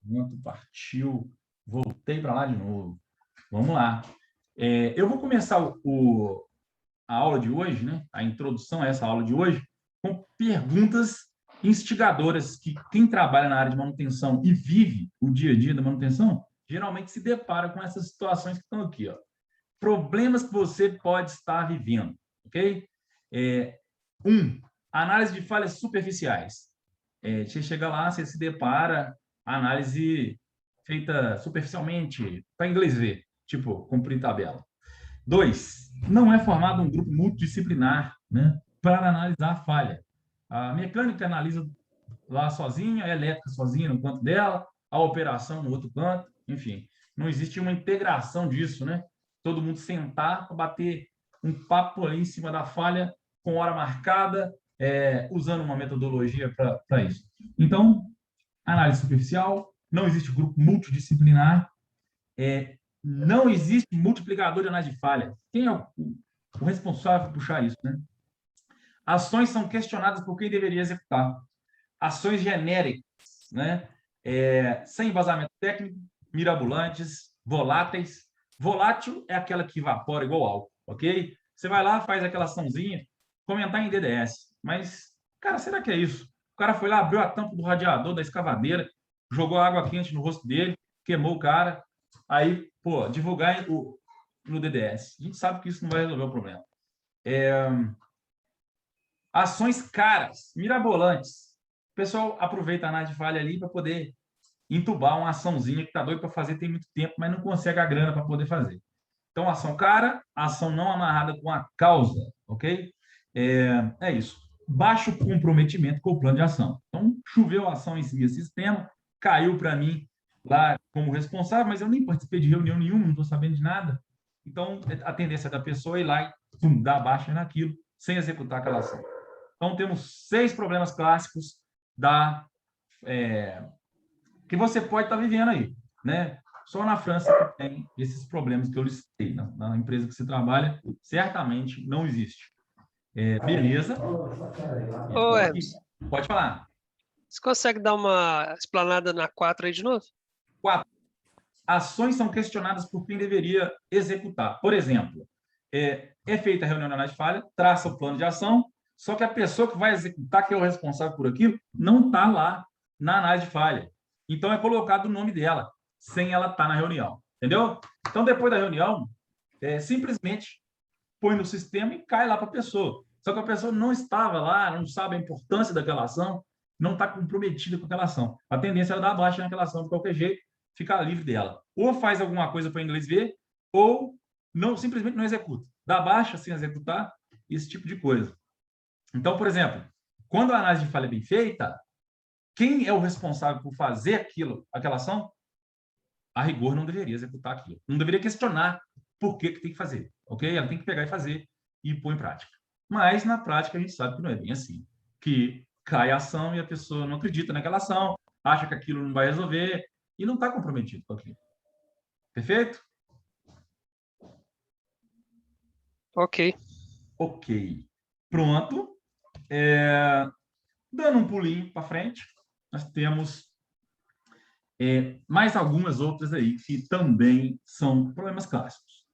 Pronto, partiu. Voltei para lá de novo. Vamos lá. Eu vou começar a aula de hoje, né? A introdução a essa aula de hoje, com perguntas instigadoras que quem trabalha na área de manutenção e vive o dia a dia da manutenção, geralmente se depara com essas situações que estão aqui, ó. Problemas que você pode estar vivendo, ok? Análise de falhas superficiais. Você chega lá, você se depara, análise feita superficialmente, para inglês ver, tipo, cumprir tabela. 2, não é formado um grupo multidisciplinar, né, para analisar a falha. A mecânica analisa lá sozinha, a elétrica sozinha no canto dela, a operação no outro canto, enfim. Não existe uma integração disso, né? Todo mundo sentar para bater um papo ali em cima da falha, com hora marcada, usando uma metodologia para isso. Então, análise superficial, não existe grupo multidisciplinar, não existe multiplicador de análise de falha. Quem é o responsável por puxar isso, né? Ações são questionadas por quem deveria executar. Ações genéricas, né? Sem embasamento técnico, mirabolantes, voláteis. Volátil é aquela que evapora igual álcool, ok? Você vai lá, faz aquela açãozinha, comentar em DDS. Mas, cara, será que é isso? O cara foi lá, abriu a tampa do radiador da escavadeira, jogou água quente no rosto dele, queimou o cara. Aí, pô, divulgar no DDS. A gente sabe que isso não vai resolver o problema. Ações caras, mirabolantes. O pessoal aproveita a análise de falha ali para poder entubar uma açãozinha que está doido para fazer tem muito tempo, mas não consegue a grana para poder fazer. Então, ação cara, ação não amarrada com a causa, ok? É isso. Baixo comprometimento com o plano de ação. Então, choveu a ação em cima do sistema, caiu para mim lá como responsável, mas eu nem participei de reunião nenhuma, não estou sabendo de nada. Então, a tendência da pessoa é ir lá e dar baixa naquilo, sem executar aquela ação. Então, temos 6 problemas clássicos que você pode estar vivendo aí, né? Só na França que tem esses problemas que eu listei. Na empresa que você trabalha, certamente não existe. Beleza? Ô, Hermes, pode falar. você consegue dar uma explanada na 4 aí de novo? 4. Ações são questionadas por quem deveria executar. Por exemplo, é feita a reunião de análise de falha, traça o plano de ação, só que a pessoa que vai executar, que é o responsável por aquilo, não está lá na análise de falha. Então, é colocado o nome dela, sem ela estar na reunião. Entendeu? Então, depois da reunião, simplesmente põe no sistema e cai lá para a pessoa. Só que a pessoa não estava lá, não sabe a importância daquela ação, não está comprometida com aquela ação. A tendência é dar baixa naquela ação de qualquer jeito, ficar livre dela. Ou faz alguma coisa para o inglês ver, ou não, simplesmente não executa. Dá baixa sem executar, esse tipo de coisa. Então, por exemplo, quando a análise de falha é bem feita, quem é o responsável por fazer aquela ação, a rigor não deveria executar aquilo. Não deveria questionar por que tem que fazer, ok? Ela tem que pegar e fazer e pôr em prática. Mas, na prática, a gente sabe que não é bem assim. Que cai a ação e a pessoa não acredita naquela ação, acha que aquilo não vai resolver e não está comprometido com aquilo. Perfeito? Ok. Ok. Pronto. Dando um pulinho para frente, nós temos mais algumas outras aí que também são problemas clássicos.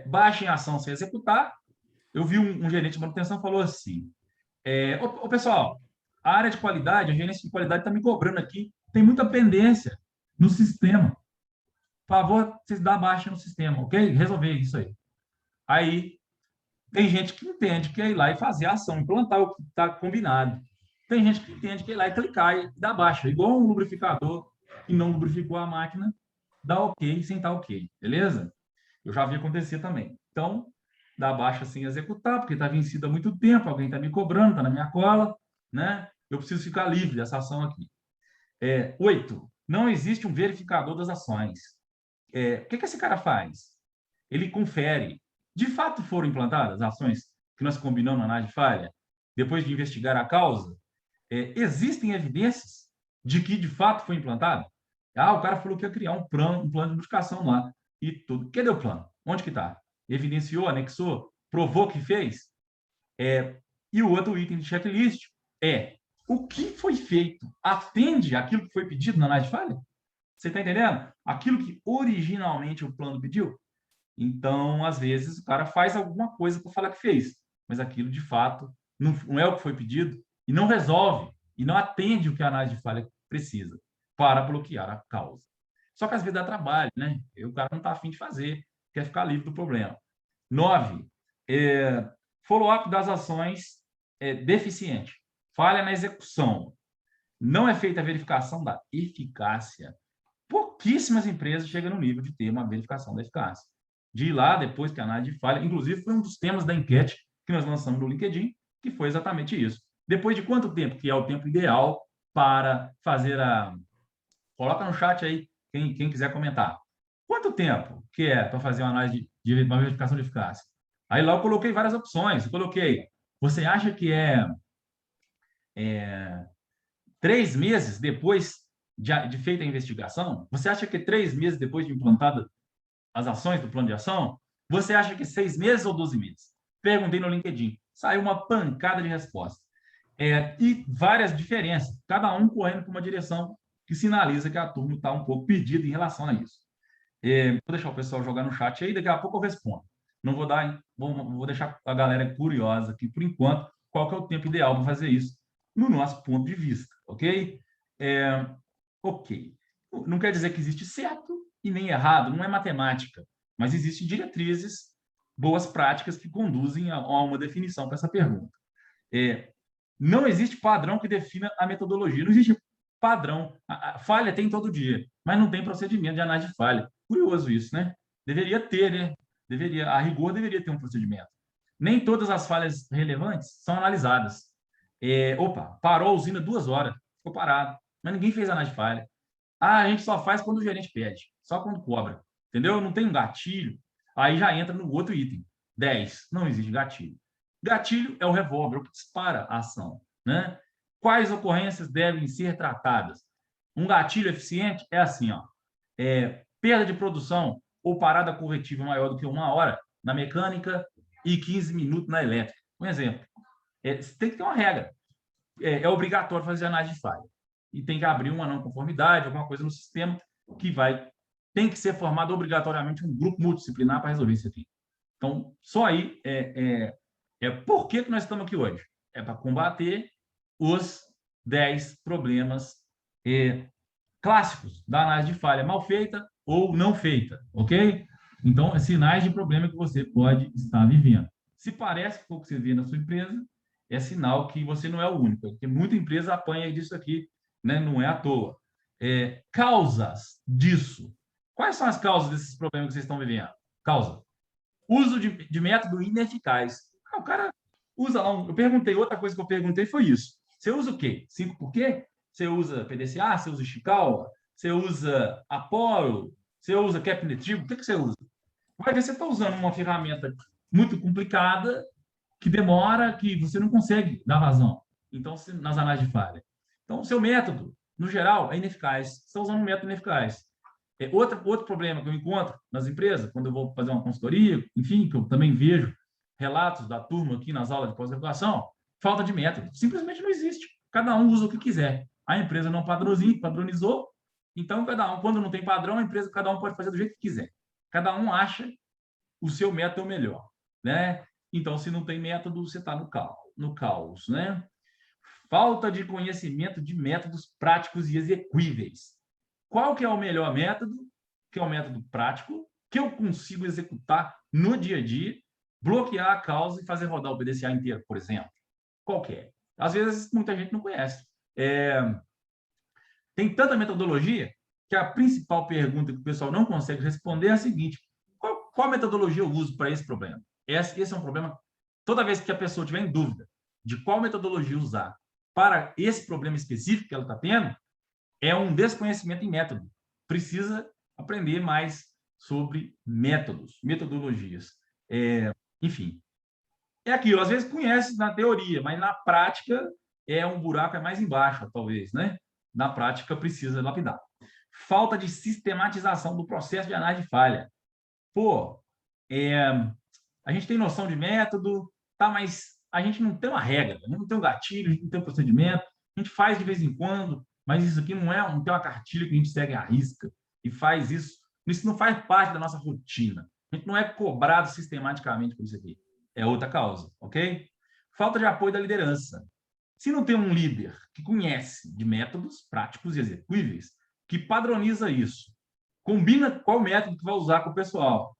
Baixa em ação sem executar. Eu vi um gerente de manutenção falou assim, ô pessoal, a área de qualidade, a gerência de qualidade está me cobrando aqui, tem muita pendência no sistema. Por favor, vocês dão baixa no sistema, ok? Resolver isso aí. Aí, tem gente que entende que é ir lá e fazer a ação, implantar o que está combinado. Tem gente que entende que é ir lá e clicar e dar baixa, igual um lubrificador que não lubrificou a máquina, dá ok sem estar ok, beleza? Eu já vi acontecer também. Então, dá baixa sem executar, porque está vencido há muito tempo, alguém está me cobrando, está na minha cola, né? Eu preciso ficar livre dessa ação aqui. 8. Não existe um verificador das ações. O que esse cara faz? Ele confere. De fato foram implantadas as ações que nós combinamos na análise de falha, depois de investigar a causa? Existem evidências de que de fato foi implantado? O cara falou que ia criar um plano de modificação lá e tudo. Cadê o plano? Onde que está? Evidenciou, anexou, provou que fez? E o outro item de checklist o que foi feito atende àquilo que foi pedido na análise de falha? Você está entendendo? Aquilo que originalmente o plano pediu? Então, às vezes, o cara faz alguma coisa para falar que fez, mas aquilo, de fato, não é o que foi pedido e não resolve, e não atende o que a análise de falha precisa para bloquear a causa. Só que às vezes dá trabalho, né? E o cara não está afim de fazer, quer ficar livre do problema. 9. Follow-up das ações deficiente. Falha na execução. Não é feita a verificação da eficácia. Pouquíssimas empresas chegam no nível de ter uma verificação da eficácia. De ir lá, depois que a análise de falha, inclusive foi um dos temas da enquete que nós lançamos no LinkedIn, que foi exatamente isso. Depois de quanto tempo que é o tempo ideal para fazer a... Coloca no chat aí, quem quiser comentar. Quanto tempo que é para fazer uma análise de uma verificação de eficácia? Aí lá eu coloquei várias opções. Eu coloquei, você acha que é 3 meses depois de feita a investigação? Você acha que 3 meses depois de implantada as ações do plano de ação? Você acha que 6 meses ou 12 meses? Perguntei no LinkedIn. Saiu uma pancada de respostas. E várias diferenças, cada um correndo para uma direção que sinaliza que a turma está um pouco perdida em relação a isso. Vou deixar o pessoal jogar no chat aí, daqui a pouco eu respondo. Não vou dar, vou deixar a galera curiosa aqui, por enquanto, qual que é o tempo ideal para fazer isso, no nosso ponto de vista, ok? Ok. Não quer dizer que existe certo e nem errado, não é matemática, mas existem diretrizes, boas práticas que conduzem a uma definição para essa pergunta. Não existe padrão que defina a metodologia, não existe padrão. A falha tem todo dia, mas não tem procedimento de análise de falha. Curioso isso, né? Deveria ter, né? A rigor deveria ter um procedimento. Nem todas as falhas relevantes são analisadas. Parou a usina 2 horas, ficou parado, mas ninguém fez análise de falha. A gente só faz quando o gerente pede, só quando cobra, entendeu? Não tem um gatilho, aí já entra no outro item. 10, não existe gatilho. Gatilho é o revólver, o que dispara a ação, né? Quais ocorrências devem ser tratadas? Um gatilho eficiente é assim, ó, perda de produção ou parada corretiva maior do que 1 hora na mecânica e 15 minutos na elétrica. Um exemplo. Tem que ter uma regra. É obrigatório fazer análise de falha. E tem que abrir uma não conformidade, alguma coisa no sistema que tem que ser formado obrigatoriamente um grupo multidisciplinar para resolver isso aqui. Então, só aí por que nós estamos aqui hoje? É para combater os 10 problemas clássicos da análise de falha mal feita ou não feita, ok? Então, sinais de problema que você pode estar vivendo. Se parece que foi o que você vê na sua empresa, é sinal que você não é o único, porque muita empresa apanha disso aqui, né? Não é à toa. Causas disso. Quais são as causas desses problemas que vocês estão vivendo? Causa. Uso de método ineficaz. O cara usa lá. Eu perguntei, outra coisa que eu perguntei foi isso. Você usa o quê? 5 por quê? Você usa PDCA? Você usa Ishikawa? Você usa Apollo? Você usa Capnetribo? O que você usa? Vai ver se você está usando uma ferramenta muito complicada, que demora, que você não consegue dar vazão. Então, nas análises de falha. Então, o seu método, no geral, é ineficaz. Você está usando um método ineficaz. Outro problema que eu encontro nas empresas, quando eu vou fazer uma consultoria, enfim, que eu também vejo relatos da turma aqui nas aulas de pós-graduação, falta de método. Simplesmente não existe. Cada um usa o que quiser. A empresa não padronizou, então cada um, quando não tem padrão, a empresa, cada um pode fazer do jeito que quiser. Cada um acha o seu método melhor, né? Então, se não tem método, você está no caos, né? Falta de conhecimento de métodos práticos e execuíveis. Qual que é o melhor método? Que é o método prático, que eu consigo executar no dia a dia, bloquear a causa e fazer rodar o PDCA inteiro, por exemplo. Qual que é? Às vezes, muita gente não conhece. Tem tanta metodologia que a principal pergunta que o pessoal não consegue responder é a seguinte: qual metodologia eu uso para esse problema? Esse é um problema. Toda vez que a pessoa tiver em dúvida de qual metodologia usar para esse problema específico que ela está tendo, é um desconhecimento em método. Precisa aprender mais sobre métodos, metodologias. Enfim, é aquilo. Às vezes conhece na teoria, mas na prática um buraco mais embaixo, talvez, né? Na prática precisa lapidar. Falta de sistematização do processo de análise de falha. A gente tem noção de método, tá? Mas a gente não tem uma regra, não tem um gatilho, a gente não tem um procedimento, A gente faz de vez em quando, mas isso aqui não tem uma cartilha que a gente segue à risca e faz isso. Isso não faz parte da nossa rotina. A gente não é cobrado sistematicamente por isso aqui. É outra causa, ok? Falta de apoio da liderança. Se não tem um líder que conhece de métodos práticos e execuíveis, que padroniza isso, combina qual método que vai usar com o pessoal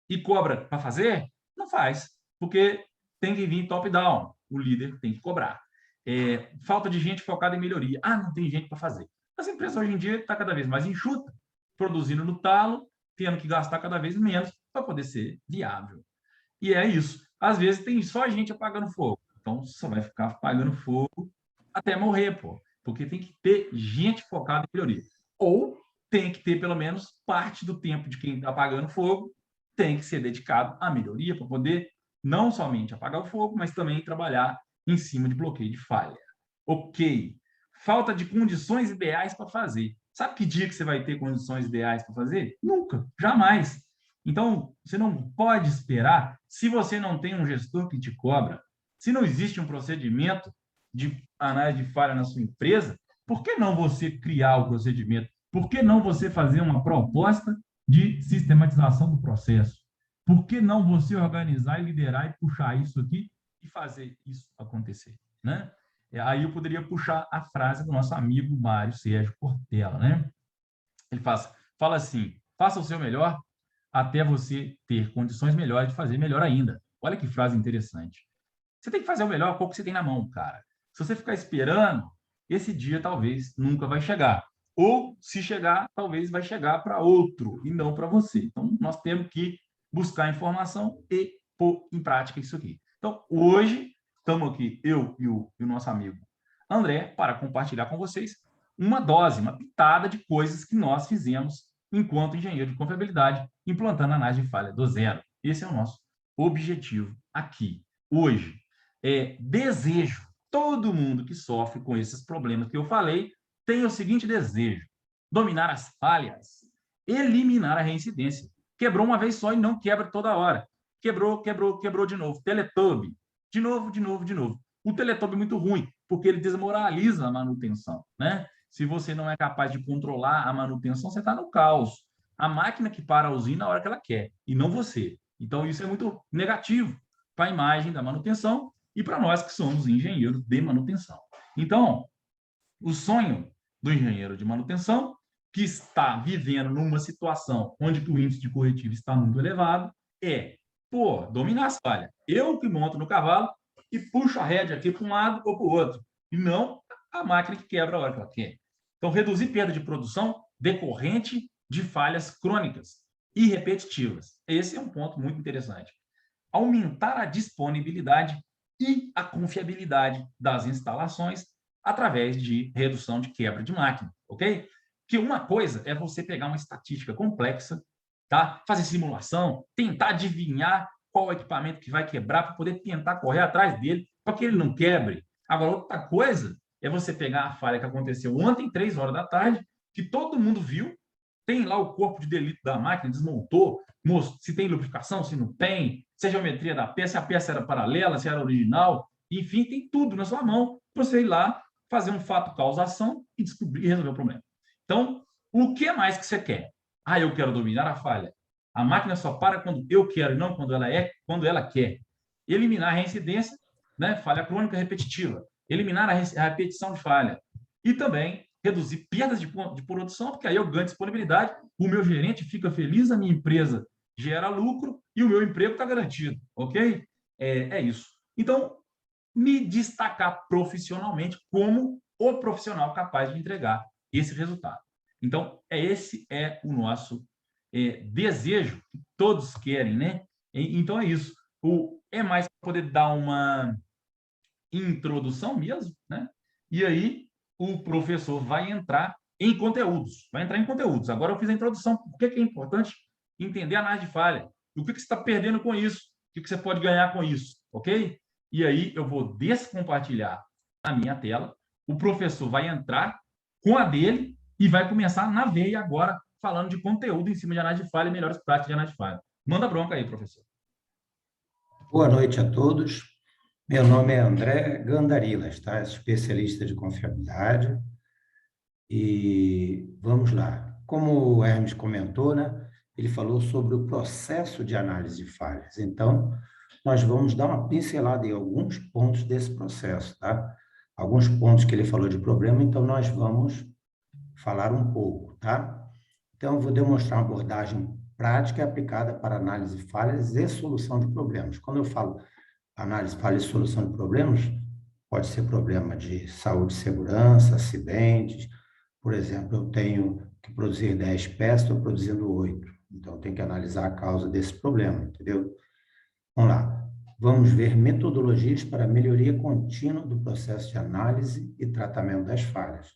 e cobra para fazer, não faz, porque tem que vir top-down. O líder tem que cobrar. Falta de gente focada em melhoria. Não tem gente para fazer. As empresas hoje em dia estão cada vez mais enxuta, produzindo no talo, tendo que gastar cada vez menos para poder ser viável. E é isso. Às vezes tem só gente apagando fogo. Então, você vai ficar apagando fogo até morrer, pô. Porque tem que ter gente focada em melhoria. Ou tem que ter, pelo menos, parte do tempo de quem está apagando fogo tem que ser dedicado à melhoria para poder não somente apagar o fogo, mas também trabalhar em cima de bloqueio de falha. Ok. Falta de condições ideais para fazer. Sabe que dia que você vai ter condições ideais para fazer? Nunca, jamais. Então, você não pode esperar, se você não tem um gestor que te cobra, se não existe um procedimento de análise de falha na sua empresa, por que não você criar o procedimento? Por que não você fazer uma proposta de sistematização do processo? Por que não você organizar e liderar e puxar isso aqui e fazer isso acontecer, né? Aí eu poderia puxar a frase do nosso amigo Mário Sérgio Cortella, né? Ele fala assim: faça o seu melhor até você ter condições melhores de fazer melhor ainda. Olha que frase interessante. Você tem que fazer o melhor com o que você tem na mão, cara. Se você ficar esperando, esse dia talvez nunca vai chegar. Ou, se chegar, talvez vai chegar para outro e não para você. Então, nós temos que buscar informação e pôr em prática isso aqui. Então, hoje, estamos aqui, eu e o nosso amigo André, para compartilhar com vocês uma dose, uma pitada de coisas que nós fizemos enquanto engenheiro de confiabilidade, implantando a análise de falha do zero. Esse é o nosso objetivo aqui, hoje. Desejo, todo mundo que sofre com esses problemas que eu falei tem o seguinte desejo: dominar as falhas, eliminar a reincidência. Quebrou uma vez só e não quebra toda hora. Quebrou de novo. Teletubby, de novo. O Teletubby é muito ruim, porque ele desmoraliza a manutenção, né? Se você não é capaz de controlar a manutenção, você está no caos. A máquina que para a usina na hora que ela quer, e não você. Então, isso é muito negativo para a imagem da manutenção e para nós que somos engenheiros de manutenção. Então, o sonho do engenheiro de manutenção, que está vivendo numa situação onde o índice de corretivo está muito elevado, dominar as falhas. Eu que monto no cavalo e puxo a rédea aqui para um lado ou para o outro, e não a máquina que quebra a hora que ela quer. Então, reduzir perda de produção decorrente de falhas crônicas e repetitivas. Esse é um ponto muito interessante. Aumentar a disponibilidade e a confiabilidade das instalações através de redução de quebra de máquina, ok? Que uma coisa é você pegar uma estatística complexa, tá? Fazer simulação, tentar adivinhar qual equipamento que vai quebrar para poder tentar correr atrás dele para que ele não quebre. Agora, outra coisa é você pegar a falha que aconteceu ontem, 3 horas da tarde, que todo mundo viu, tem lá o corpo de delito da máquina, desmontou, se tem lubrificação, se não tem, se a geometria da peça, se a peça era paralela, se era original, enfim, tem tudo na sua mão para você ir lá, fazer um fato causação e descobrir e resolver o problema. Então, o que mais que você quer? Eu quero dominar a falha. A máquina só para quando eu quero e não quando ela quer. Eliminar a reincidência, né? Falha crônica repetitiva. Eliminar a repetição de falha. E também reduzir perdas de produção, porque aí eu ganho disponibilidade, o meu gerente fica feliz, a minha empresa gera lucro e o meu emprego está garantido, ok? É isso. Então, me destacar profissionalmente como o profissional capaz de entregar esse resultado. Então, esse é o nosso desejo que todos querem, né? Então, é isso. É mais para poder dar uma introdução mesmo, né? E aí, o professor vai entrar em conteúdos. Agora eu fiz a introdução. Por que é importante entender a análise de falha? O que você está perdendo com isso? O que você pode ganhar com isso? Ok? E aí eu vou descompartilhar a minha tela. O professor vai entrar com a dele e vai começar na veia agora, falando de conteúdo em cima de análise de falha e melhores práticas de análise de falha. Manda bronca aí, professor. Boa noite a todos. Meu nome é André Gandarilas, tá? Especialista de confiabilidade. E vamos lá. Como o Hermes comentou, né? Ele falou sobre o processo de análise de falhas. Então, nós vamos dar uma pincelada em alguns pontos desse processo, tá? Alguns pontos que ele falou de problema, então nós vamos falar um pouco, tá? Então, eu vou demonstrar uma abordagem prática e aplicada para análise de falhas e solução de problemas. Quando eu falo análise, falhas e solução de problemas, pode ser problema de saúde e segurança, acidentes. Por exemplo, eu tenho que produzir 10 peças, estou produzindo 8. Então, eu tenho que analisar a causa desse problema, entendeu? Vamos lá. Vamos ver metodologias para melhoria contínua do processo de análise e tratamento das falhas.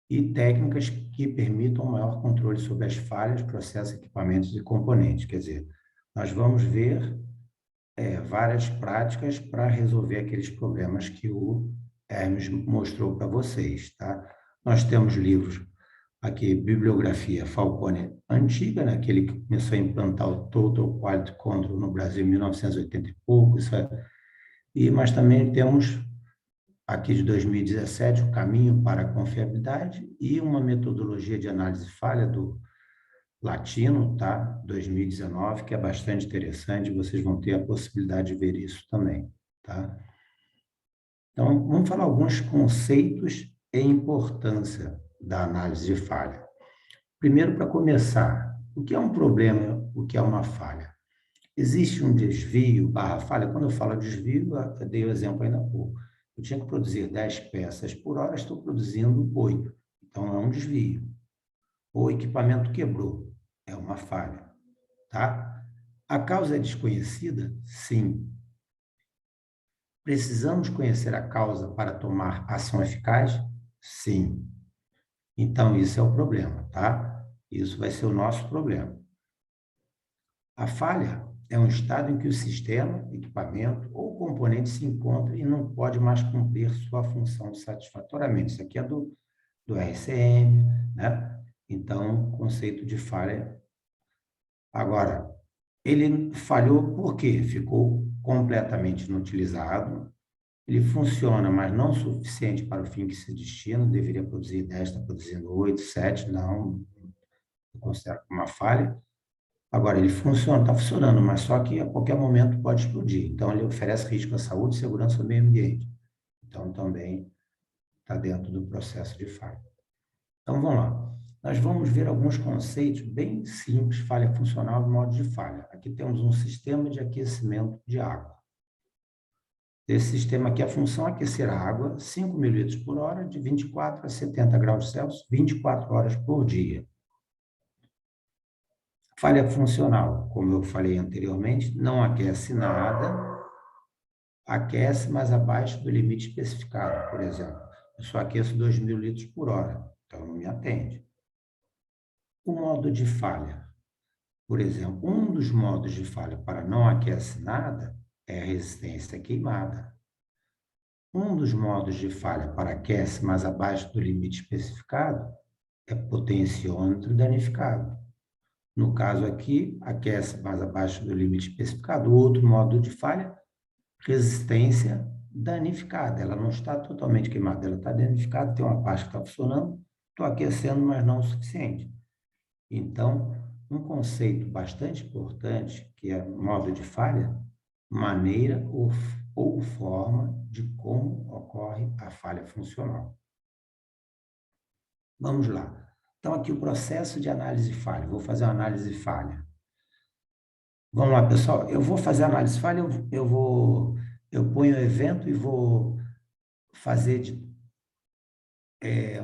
E técnicas que permitam maior controle sobre as falhas, processos, equipamentos e componentes. Quer dizer, nós vamos ver várias práticas para resolver aqueles problemas que o Hermes mostrou para vocês, tá? Nós temos livros aqui, bibliografia Falcone antiga, né? Aquele que começou a implantar o Total Quality Control no Brasil em 1980 e pouco, mas também temos aqui de 2017 o Caminho para a Confiabilidade e uma metodologia de análise de falha do Latino, tá? 2019, que é bastante interessante, vocês vão ter a possibilidade de ver isso também, tá? Então, vamos falar alguns conceitos e importância da análise de falha. Primeiro, para começar, o que é um problema, o que é uma falha? Existe um desvio barra falha? Quando eu falo desvio, eu dei o exemplo ainda há pouco. Eu tinha que produzir 10 peças por hora, estou produzindo 8. Então, é um desvio. O equipamento quebrou, é uma falha, tá? A causa é desconhecida? Sim. Precisamos conhecer a causa para tomar ação eficaz? Sim. Então, isso é o problema, tá? Isso vai ser o nosso problema. A falha é um estado em que o sistema, equipamento ou componente se encontra e não pode mais cumprir sua função satisfatoriamente. Isso aqui é do RCM, né? Então, conceito de falha. Agora, ele falhou por quê? Ficou completamente inutilizado. Ele funciona, mas não suficiente para o fim que se destina. Deveria produzir 10, está produzindo 8, 7. Não, eu considero uma falha. Agora, ele funciona, está funcionando, mas só que a qualquer momento pode explodir. Então, ele oferece risco à saúde e segurança do meio ambiente. Então, também está dentro do processo de falha. Então, vamos lá. Nós vamos ver alguns conceitos bem simples, falha funcional e modo de falha. Aqui temos um sistema de aquecimento de água. Esse sistema aqui, a função é aquecer a água 5.000 litros por hora, de 24 a 70 graus Celsius, 24 horas por dia. Falha funcional, como eu falei anteriormente, não aquece nada, aquece, mas abaixo do limite especificado. Por exemplo, eu só aqueço 2.000 litros por hora, então não me atende. O modo de falha. Por exemplo, um dos modos de falha para não aquece nada é a resistência queimada. Um dos modos de falha para aquece, mas abaixo do limite especificado, é potenciômetro danificado. No caso aqui, aquece, mas abaixo do limite especificado. O outro modo de falha, resistência danificada. Ela não está totalmente queimada, ela está danificada, tem uma parte que está funcionando, estou aquecendo, mas não o suficiente. Então, um conceito bastante importante, que é modo de falha, maneira ou forma de como ocorre a falha funcional. Vamos lá. Então, aqui o processo de análise de falha. Vou fazer uma análise de falha. Vamos lá, pessoal. Eu vou fazer a análise de falha, eu ponho o evento e vou fazer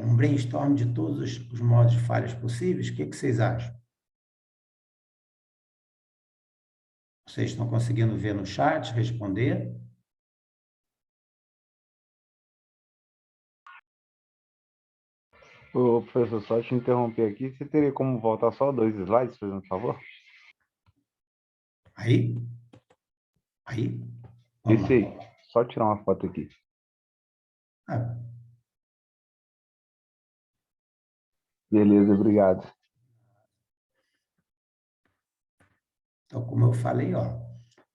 um brainstorm de todos os modos de falhas possíveis. O que vocês acham? Vocês estão conseguindo ver no chat, responder? Ô, professor, só te interromper aqui, você teria como voltar só 2 slides, fazendo um favor? Aí? Vamos Esse lá. aí, só tirar uma foto aqui. Ah, Beleza, obrigado. então, como eu falei, ó,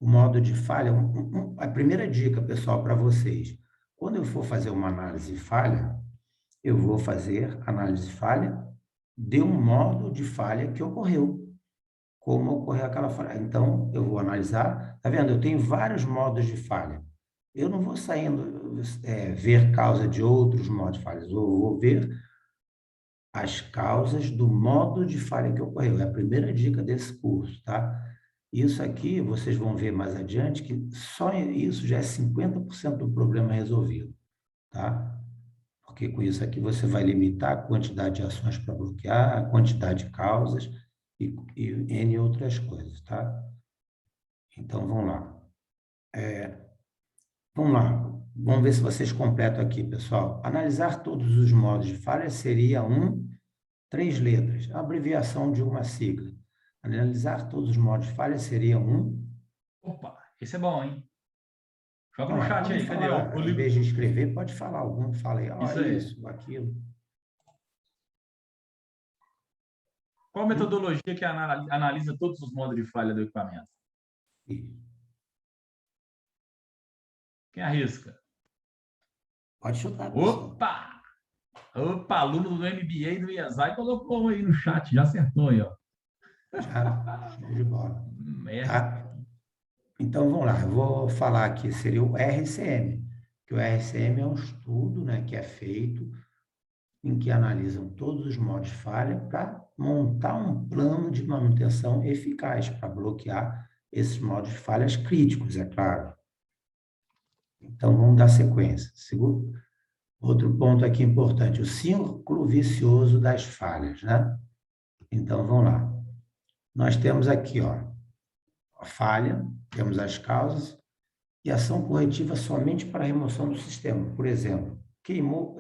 o modo de falha, a primeira dica, pessoal, para vocês. Quando eu for fazer uma análise de falha, eu vou fazer análise de falha de um modo de falha que ocorreu. Como ocorreu aquela falha. Então, eu vou analisar. Tá vendo? Eu tenho vários modos de falha. Eu não vou saindo ver causa de outros modos de falha. Eu vou ver as causas do modo de falha que ocorreu. É a primeira dica desse curso, tá? Isso aqui, vocês vão ver mais adiante, que só isso já é 50% do problema resolvido, tá? Porque com isso aqui você vai limitar a quantidade de ações para bloquear, a quantidade de causas e N outras coisas, tá? Então, vamos lá. Vamos lá. Vamos ver se vocês completam aqui, pessoal. Analisar todos os modos de falha seria 3 letras, a abreviação de uma sigla. Analisar todos os modos de falha seria Opa, esse é bom, hein? Joga no Não, chat pode aí, cadê? falar. Em vez de escrever, pode falar algum. Fala aí, ó, Isso aí. isso, aquilo. Qual metodologia que analisa todos os modos de falha do equipamento? Quem arrisca? Pode chutar, pessoal. Opa! Opa, aluno do MBA do IESAI colocou aí no chat, já acertou aí, ó. Já, show de bola. Tá? Tá? Então, vamos lá. Eu vou falar aqui, seria o RCM, que o RCM é um estudo, né, que é feito em que analisam todos os modos de falha para montar um plano de manutenção eficaz para bloquear esses modos de falhas críticos, é claro. Então, vamos dar sequência. Outro ponto aqui importante, o círculo vicioso das falhas, né? Então, vamos lá. Nós temos aqui, ó, a falha, temos as causas e ação corretiva somente para a remoção do sistema. Por exemplo, queimou,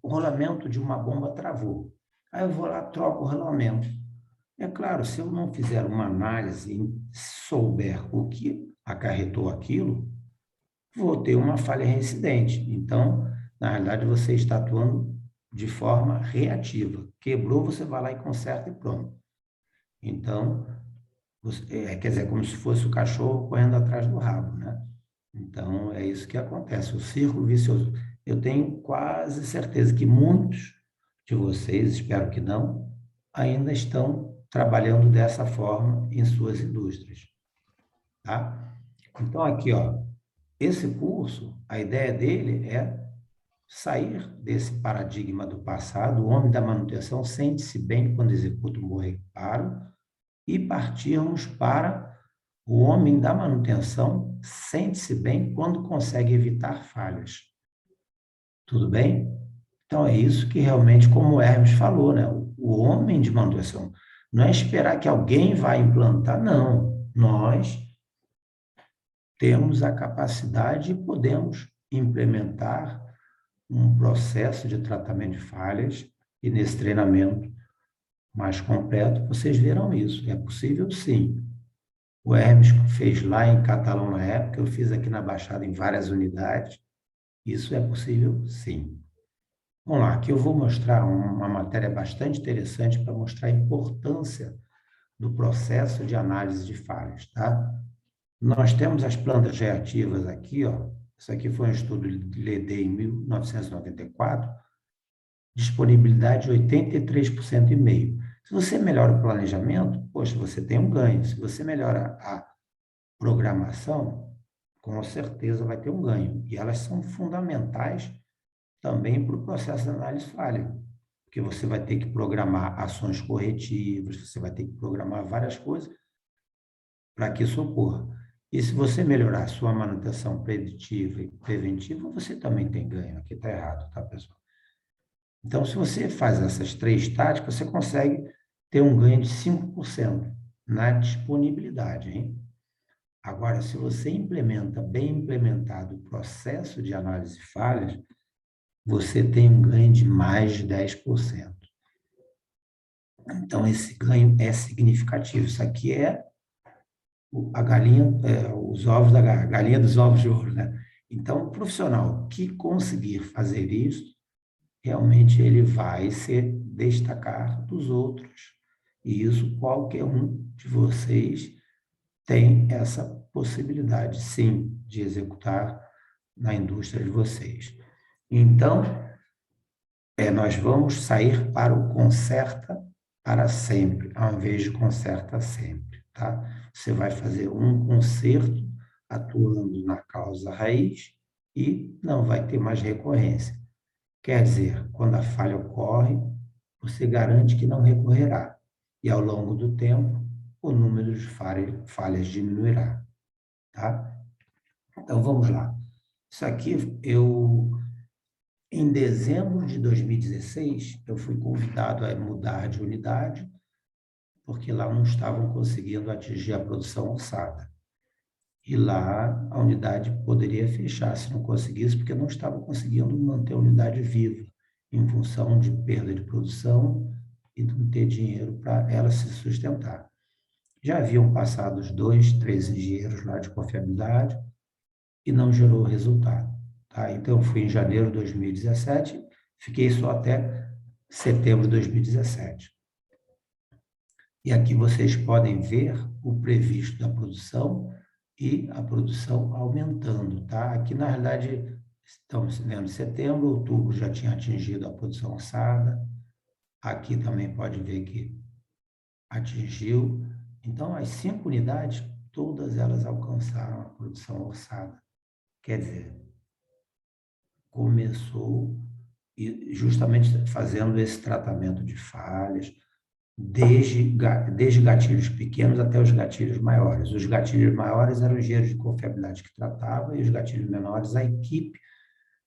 o rolamento de uma bomba travou. Aí eu vou lá, troco o rolamento. É claro, se eu não fizer uma análise e souber o que acarretou aquilo, vou ter uma falha reincidente. Então, na realidade, você está atuando de forma reativa. Quebrou, você vai lá e conserta e pronto. Então, quer dizer, como se fosse o cachorro correndo atrás do rabo, né? Então, é isso que acontece, o círculo vicioso. Eu tenho quase certeza que muitos de vocês, espero que não, ainda estão trabalhando dessa forma em suas indústrias, tá? Então, aqui, ó, esse curso, a ideia dele é sair desse paradigma do passado, o homem da manutenção sente-se bem quando executa um bom reparo, e partirmos para o homem da manutenção sente-se bem quando consegue evitar falhas. Tudo bem? Então, é isso que realmente, como o Hermes falou, né? O homem de manutenção não é esperar que alguém vá implantar, não. Nós temos a capacidade e podemos implementar um processo de tratamento de falhas e nesse treinamento mais completo, vocês verão isso. É possível, sim. O Hermes fez lá em Catalão na época, eu fiz aqui na Baixada em várias unidades. Isso é possível, sim. Vamos lá, aqui eu vou mostrar uma matéria bastante interessante para mostrar a importância do processo de análise de falhas, tá? Nós temos as plantas reativas aqui, ó. Isso aqui foi um estudo de LEDE em 1994, disponibilidade de 83,5%. Se você melhora o planejamento, poxa, você tem um ganho. Se você melhora a programação, com certeza vai ter um ganho. E elas são fundamentais também para o processo de análise falha, porque você vai ter que programar ações corretivas, você vai ter que programar várias coisas para que isso ocorra. E se você melhorar a sua manutenção preditiva e preventiva, você também tem ganho. Aqui está errado, tá, pessoal? Então, se você faz essas 3 táticas, você consegue ter um ganho de 5% na disponibilidade, hein? Agora, se você implementa, bem implementado, o processo de análise de falhas, você tem um ganho de mais de 10%. Então, esse ganho é significativo. Isso aqui é a galinha, os ovos da galinha dos ovos de ouro, né? Então, o profissional que conseguir fazer isso, realmente ele vai se destacar dos outros. E isso qualquer um de vocês tem essa possibilidade, sim, de executar na indústria de vocês. Então, nós vamos sair para o conserta para sempre, ao invés de conserta sempre, tá? Você vai fazer um conserto atuando na causa raiz e não vai ter mais recorrência. Quer dizer, quando a falha ocorre, você garante que não recorrerá. E ao longo do tempo, o número de falhas diminuirá, tá? Então, vamos lá. Isso aqui, em dezembro de 2016, eu fui convidado a mudar de unidade, porque lá não estavam conseguindo atingir a produção orçada. E lá a unidade poderia fechar se não conseguisse, porque não estavam conseguindo manter a unidade viva, em função de perda de produção e de não ter dinheiro para ela se sustentar. Já haviam passado os 2, 3 engenheiros lá de confiabilidade e não gerou resultado. Tá? Então, eu fui em janeiro de 2017, fiquei só até setembro de 2017. E aqui vocês podem ver o previsto da produção e a produção aumentando, tá? Aqui, na realidade, estamos vendo setembro, outubro já tinha atingido a produção orçada. Aqui também pode ver que atingiu. Então, as 5 unidades, todas elas alcançaram a produção orçada. Quer dizer, começou justamente fazendo esse tratamento de falhas, desde gatilhos pequenos até os gatilhos maiores. Os gatilhos maiores eram os engenheiros de confiabilidade que tratava, e os gatilhos menores, a equipe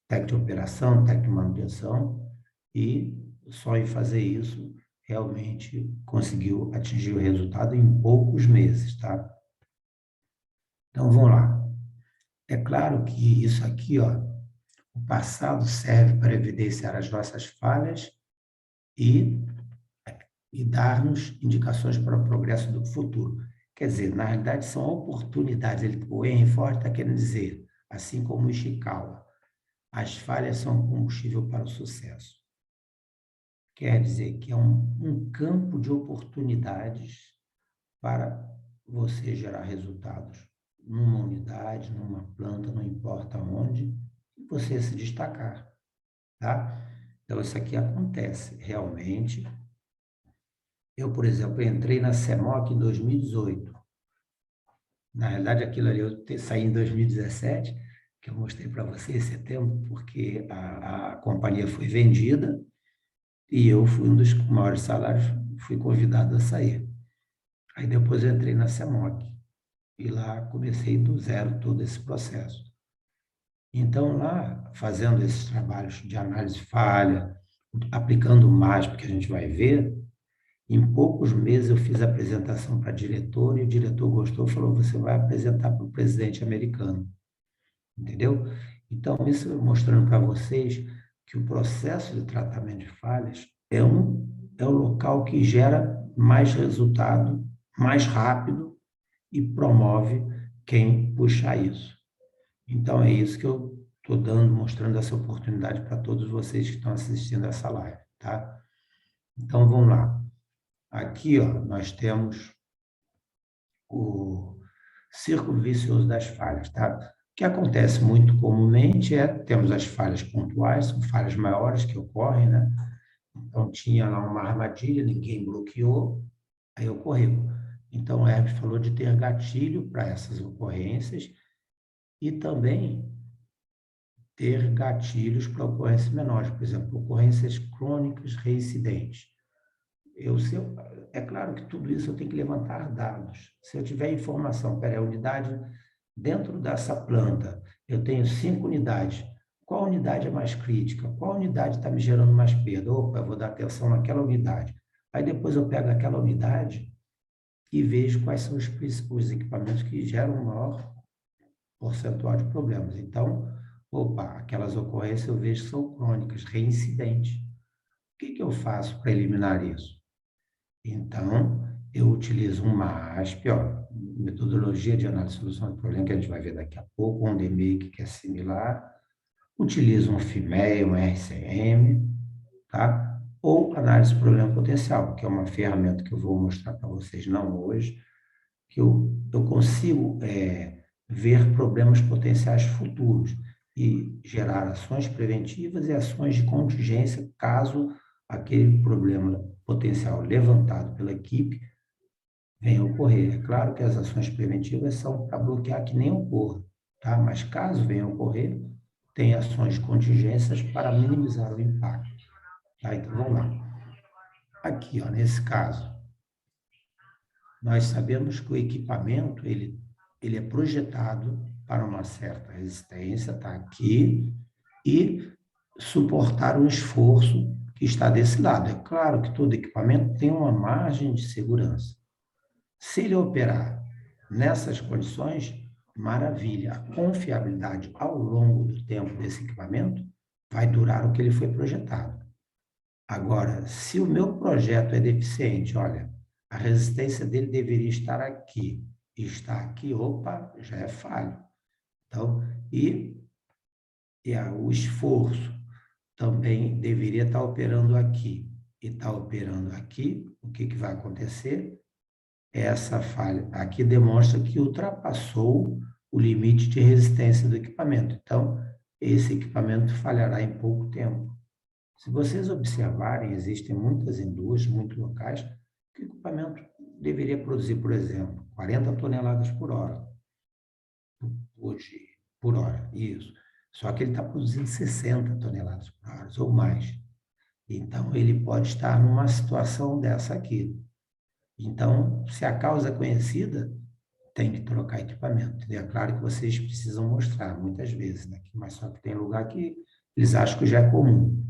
técnica de operação, técnica de manutenção, e só em fazer isso, realmente conseguiu atingir o resultado em poucos meses, tá? Então, vamos lá. É claro que isso aqui, ó, o passado serve para evidenciar as nossas falhas e dar-nos indicações para o progresso do futuro. Quer dizer, na realidade, são oportunidades. O Henry Ford está querendo dizer, assim como o Ishikawa, as falhas são combustível para o sucesso. Quer dizer que é um campo de oportunidades para você gerar resultados numa unidade, numa planta, não importa onde, e você se destacar, tá? Então, isso aqui acontece realmente. Eu, por exemplo, entrei na CEMOC em 2018. Na realidade, aquilo ali eu saí em 2017, que eu mostrei para vocês em setembro, porque a companhia foi vendida e eu fui um dos maiores salários, fui convidado a sair. Aí depois eu entrei na CEMOC e lá comecei do zero todo esse processo. Então, lá, fazendo esses trabalhos de análise de falha, aplicando o MASP, que a gente vai ver, em poucos meses eu fiz a apresentação para a diretora e o diretor gostou e falou, você vai apresentar para o presidente americano. Entendeu? Então, isso mostrando para vocês que o processo de tratamento de falhas é o local que gera mais resultado, mais rápido e promove quem puxar isso. Então, é isso que eu estou mostrando essa oportunidade para todos vocês que estão assistindo essa live, tá? Então, vamos lá. Aqui, ó, nós temos o círculo vicioso das falhas, tá? O que acontece muito comumente temos as falhas pontuais, são falhas maiores que ocorrem, né? Então, tinha lá uma armadilha, ninguém bloqueou, aí ocorreu. Então, o Hermes falou de ter gatilho para essas ocorrências e também ter gatilhos para ocorrências menores, por exemplo, ocorrências crônicas reincidentes. É claro que tudo isso eu tenho que levantar dados. Se eu tiver informação, a unidade dentro dessa planta, eu tenho 5 unidades. Qual unidade é mais crítica? Qual unidade está me gerando mais perda? Opa, eu vou dar atenção naquela unidade. Aí depois eu pego aquela unidade e vejo quais são os equipamentos que geram um maior percentual de problemas. Então, aquelas ocorrências eu vejo que são crônicas, reincidentes. O que eu faço para eliminar isso? Então, eu utilizo um MASP, metodologia de análise e solução de problema, que a gente vai ver daqui a pouco, um DMEIC, que é similar. Utilizo um FIMEA, um RCM, tá? Ou análise de problema potencial, que é uma ferramenta que eu vou mostrar para vocês, não hoje, que eu consigo ver problemas potenciais futuros e gerar ações preventivas e ações de contingência caso aquele problema potencial levantado pela equipe venha a ocorrer. É claro que as ações preventivas são para bloquear que nem ocorra, tá? Mas caso venha a ocorrer, tem ações de contingências para minimizar o impacto. Tá? Então, vamos lá. Aqui, ó, nesse caso, nós sabemos que o equipamento, ele é projetado para uma certa resistência, está aqui, e suportar o esforço que está desse lado. É claro que todo equipamento tem uma margem de segurança. Se ele operar nessas condições, maravilha. A confiabilidade ao longo do tempo desse equipamento vai durar o que ele foi projetado. Agora, se o meu projeto é deficiente, olha, a resistência dele deveria estar aqui, está aqui, opa, já é falho. Então, o esforço também deveria estar operando aqui e está operando aqui, o que vai acontecer? Essa falha aqui demonstra que ultrapassou o limite de resistência do equipamento. Então, esse equipamento falhará em pouco tempo. Se vocês observarem, existem muitas indústrias, muitos locais, que o equipamento deveria produzir, por exemplo, 40 toneladas por hora. Hoje, por hora, isso. Só que ele está produzindo 60 toneladas por hora, ou mais. Então, ele pode estar numa situação dessa aqui. Então, se a causa é conhecida, tem que trocar equipamento. E é claro que vocês precisam mostrar, muitas vezes, né? Mas só que tem lugar que eles acham que já é comum.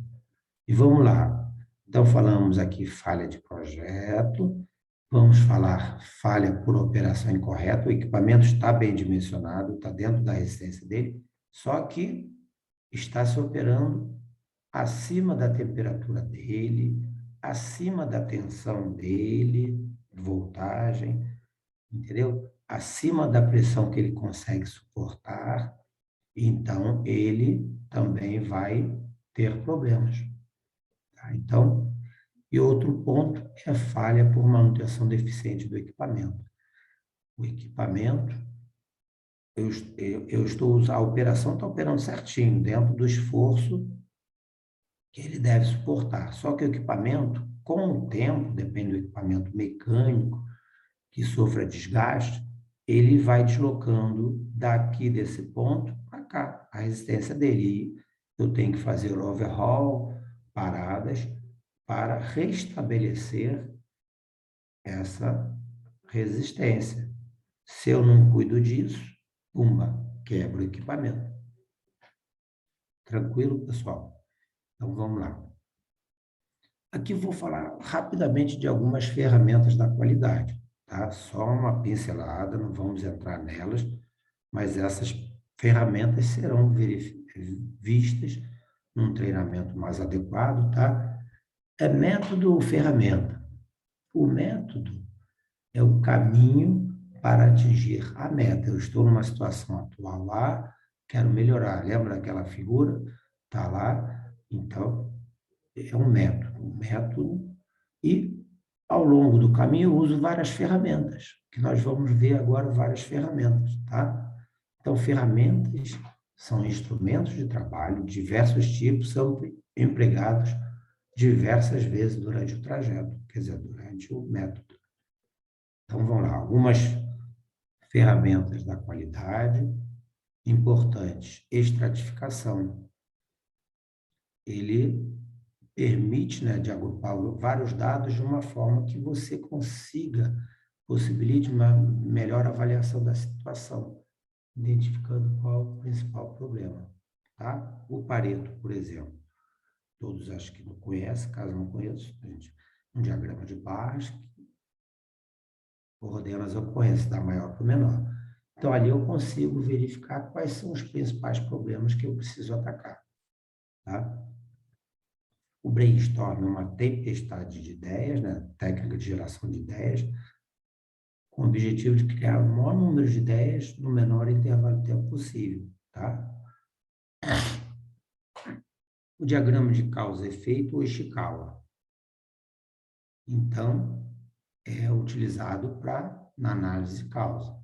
E vamos lá. Então, falamos aqui falha de projeto, vamos falar falha por operação incorreta, o equipamento está bem dimensionado, está dentro da resistência dele, só que está se operando acima da temperatura dele, acima da tensão dele, voltagem, entendeu? Acima da pressão que ele consegue suportar, então ele também vai ter problemas. Tá? Então, e outro ponto é a falha por manutenção deficiente do equipamento. O equipamento, a operação está operando certinho, dentro do esforço que ele deve suportar. Só que o equipamento, com o tempo, depende do equipamento mecânico, que sofra desgaste, ele vai deslocando daqui desse ponto para cá, a resistência dele. E eu tenho que fazer overhaul, paradas, para restabelecer essa resistência. Se eu não cuido disso, quebra o equipamento. Tranquilo, pessoal? Então, vamos lá. Aqui vou falar rapidamente de algumas ferramentas da qualidade, tá? Só uma pincelada, não vamos entrar nelas, mas essas ferramentas serão vistas num treinamento mais adequado, tá? É método ou ferramenta? O método é o caminho para atingir a meta. Eu estou numa situação atual lá, quero melhorar. Lembra aquela figura? Está lá. Então, é um método. E, ao longo do caminho, eu uso várias ferramentas, que nós vamos ver agora várias ferramentas, tá? Então, ferramentas são instrumentos de trabalho, diversos tipos, são empregados diversas vezes durante o trajeto, quer dizer, durante o método. Então, vamos lá, algumas ferramentas da qualidade importantes. Estratificação. Ele permite, né, de agrupar vários dados de uma forma que você possibilite uma melhor avaliação da situação, identificando qual o principal problema. Tá? O Pareto, por exemplo. Todos acho que não conhecem, caso não conheçam, um diagrama de barras que ordena as ocorrências da maior para o menor. Então, ali eu consigo verificar quais são os principais problemas que eu preciso atacar. Tá? O brainstorm é uma tempestade de ideias, né? Técnica de geração de ideias, com o objetivo de criar o maior número de ideias no menor intervalo de tempo possível. Tá? O diagrama de causa e efeito, ou Ishikawa. Então, é utilizado para na análise de causa.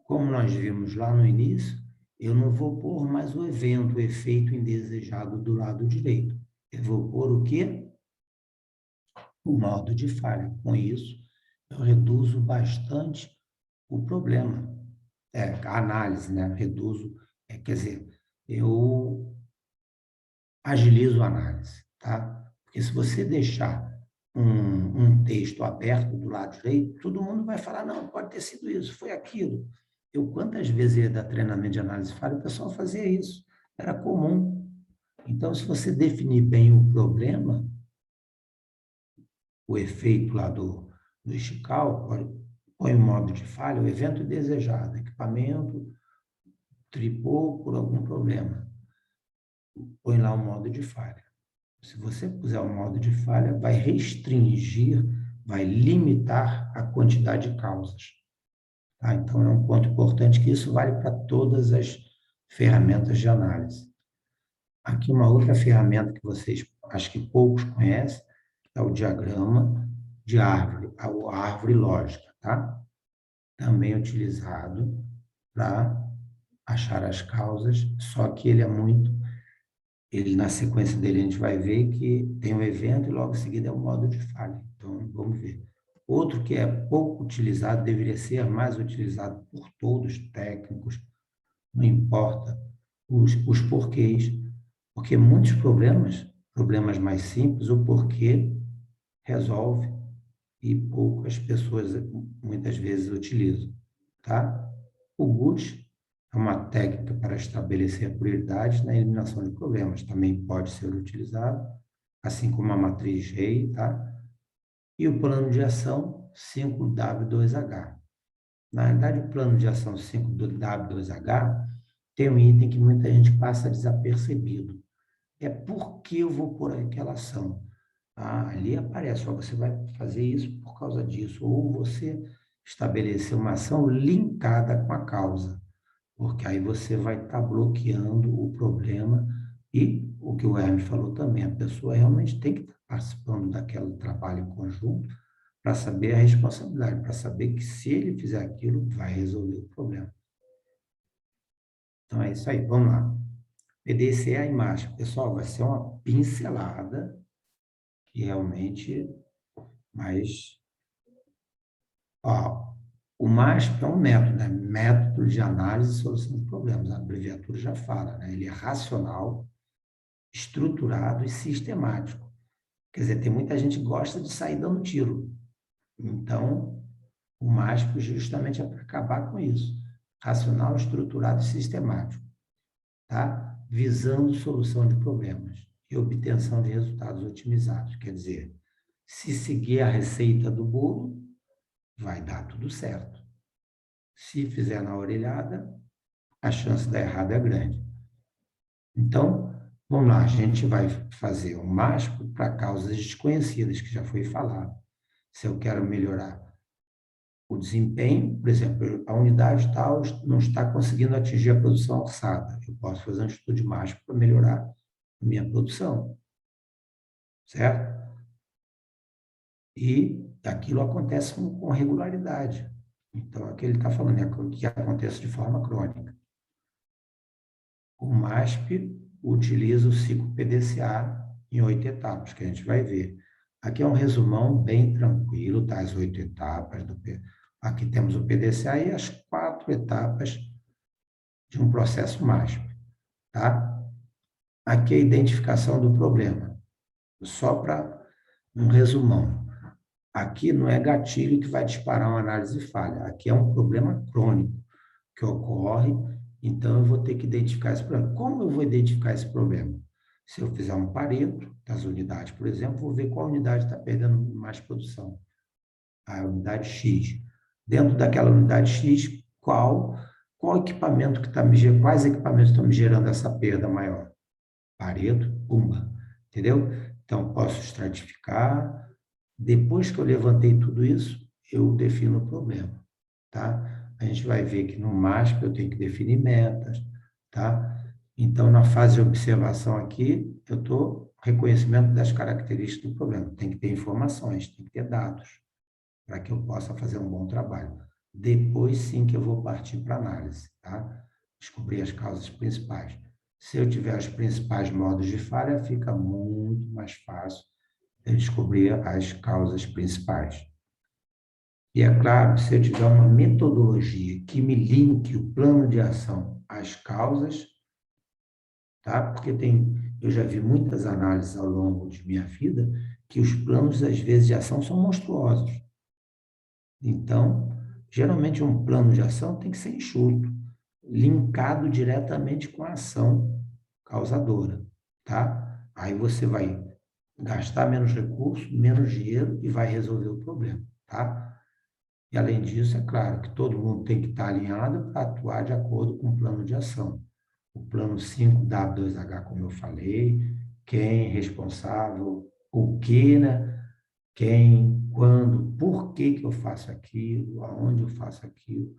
Como nós vimos lá no início, eu não vou pôr mais o evento, o efeito indesejado do lado direito. Eu vou pôr o quê? O modo de falha. Com isso, eu reduzo bastante o problema. A análise, né? Reduzo, quer dizer, eu agilizo a análise, tá? Porque se você deixar um texto aberto do lado direito, todo mundo vai falar, não, pode ter sido isso, foi aquilo. Quantas vezes ia dar treinamento de análise de falha, o pessoal fazia isso, era comum. Então, se você definir bem o problema, o efeito lá do Ishikawa, põe o modo de falha, o evento desejado, equipamento tripou por algum problema, põe lá o modo de falha. Se você puser o modo de falha, vai restringir, vai limitar a quantidade de causas. Tá? Então, é um ponto importante que isso vale para todas as ferramentas de análise. Aqui uma outra ferramenta que vocês, acho que poucos conhecem, é o diagrama de árvore, a árvore lógica, tá? Também utilizado para achar as causas, só que ele na sequência dele a gente vai ver que tem um evento e logo em seguida é o modo de falha. Então, vamos ver. Outro que é pouco utilizado, deveria ser mais utilizado por todos, técnicos, não importa os porquês, porque muitos problemas mais simples, o porquê resolve e poucas pessoas muitas vezes utilizam, tá? O GUT é uma técnica para estabelecer prioridades na eliminação de problemas, também pode ser utilizado, assim como a matriz REI, tá? E o plano de ação 5W2H. Na realidade, o plano de ação 5W2H tem um item que muita gente passa desapercebido. É por que eu vou pôr aquela ação. Ali aparece, você vai fazer isso por causa disso, ou você estabelecer uma ação linkada com a causa, porque aí você vai estar bloqueando o problema e o que o Hermes falou também, a pessoa realmente tem que estar participando daquele trabalho em conjunto para saber a responsabilidade, para saber que se ele fizer aquilo, vai resolver o problema. Então é isso aí, vamos lá. PDCA a imagem. Pessoal, vai ser uma pincelada que realmente, mas, o MASP é um método, né? Método de análise e solução de problemas. A abreviatura já fala, né? Ele é racional, estruturado e sistemático. Quer dizer, tem muita gente que gosta de sair dando tiro. Então, o MASP justamente é para acabar com isso. Racional, estruturado e sistemático. Tá? Visando solução de problemas e obtenção de resultados otimizados. Quer dizer, se seguir a receita do bolo, vai dar tudo certo. Se fizer na orelhada, a chance de dar errado é grande. Então, vamos lá, a gente vai fazer um MASP para causas desconhecidas, que já foi falado. Se eu quero melhorar o desempenho, por exemplo, a unidade tal não está conseguindo atingir a produção orçada. Eu posso fazer um estudo de MASP para melhorar a minha produção. Certo? E aquilo acontece com regularidade. Então, aqui ele está falando que acontece de forma crônica. O MASP utiliza o ciclo PDCA em 8 etapas, que a gente vai ver. Aqui é um resumão bem tranquilo, tá? As 8 etapas do Aqui temos o PDCA e as 4 etapas de um processo MASP, tá? Aqui é a identificação do problema. Só para um resumão. Aqui não é gatilho que vai disparar uma análise de falha. Aqui é um problema crônico que ocorre, então eu vou ter que identificar esse problema. Como eu vou identificar esse problema? Se eu fizer um Pareto das unidades, por exemplo, vou ver qual unidade está perdendo mais produção. A unidade X. Dentro daquela unidade X, qual equipamento que está quais equipamentos estão me gerando essa perda maior? Pareto, pumba. Entendeu? Então, posso estratificar. Depois que eu levantei tudo isso, eu defino o problema, tá? A gente vai ver que no MASP eu tenho que definir metas, tá? Então, na fase de observação aqui, eu estou reconhecimento das características do problema. Tem que ter informações, tem que ter dados, para que eu possa fazer um bom trabalho. Depois, sim, que eu vou partir para análise, tá? Descobrir as causas principais. Se eu tiver os principais modos de falha, fica muito mais fácil eu descobrir as causas principais. E é claro, se eu tiver uma metodologia que me linke o plano de ação às causas, tá? Porque eu já vi muitas análises ao longo de minha vida que os planos, às vezes, de ação são monstruosos. Então, geralmente um plano de ação tem que ser enxuto, linkado diretamente com a ação causadora, tá? Aí você vai gastar menos recursos, menos dinheiro e vai resolver o problema, tá? E, além disso, é claro que todo mundo tem que estar alinhado para atuar de acordo com o plano de ação. O plano 5W2H, como eu falei, quem é responsável, o que, né? Quem, quando, por que que eu faço aquilo, aonde eu faço aquilo,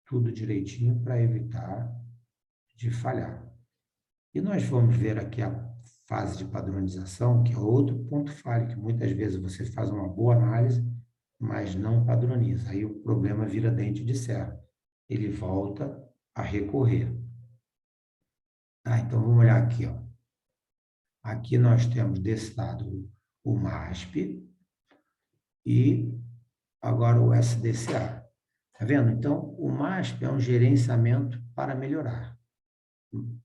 tudo direitinho para evitar de falhar. E nós vamos ver aqui a fase de padronização, que é outro ponto falho, que muitas vezes você faz uma boa análise, mas não padroniza. Aí o problema vira dente de serra. Ele volta a recorrer. Tá, então, vamos olhar aqui, ó. Aqui nós temos desse lado o MASP e agora o SDCA. Tá vendo? Então, o MASP é um gerenciamento para melhorar.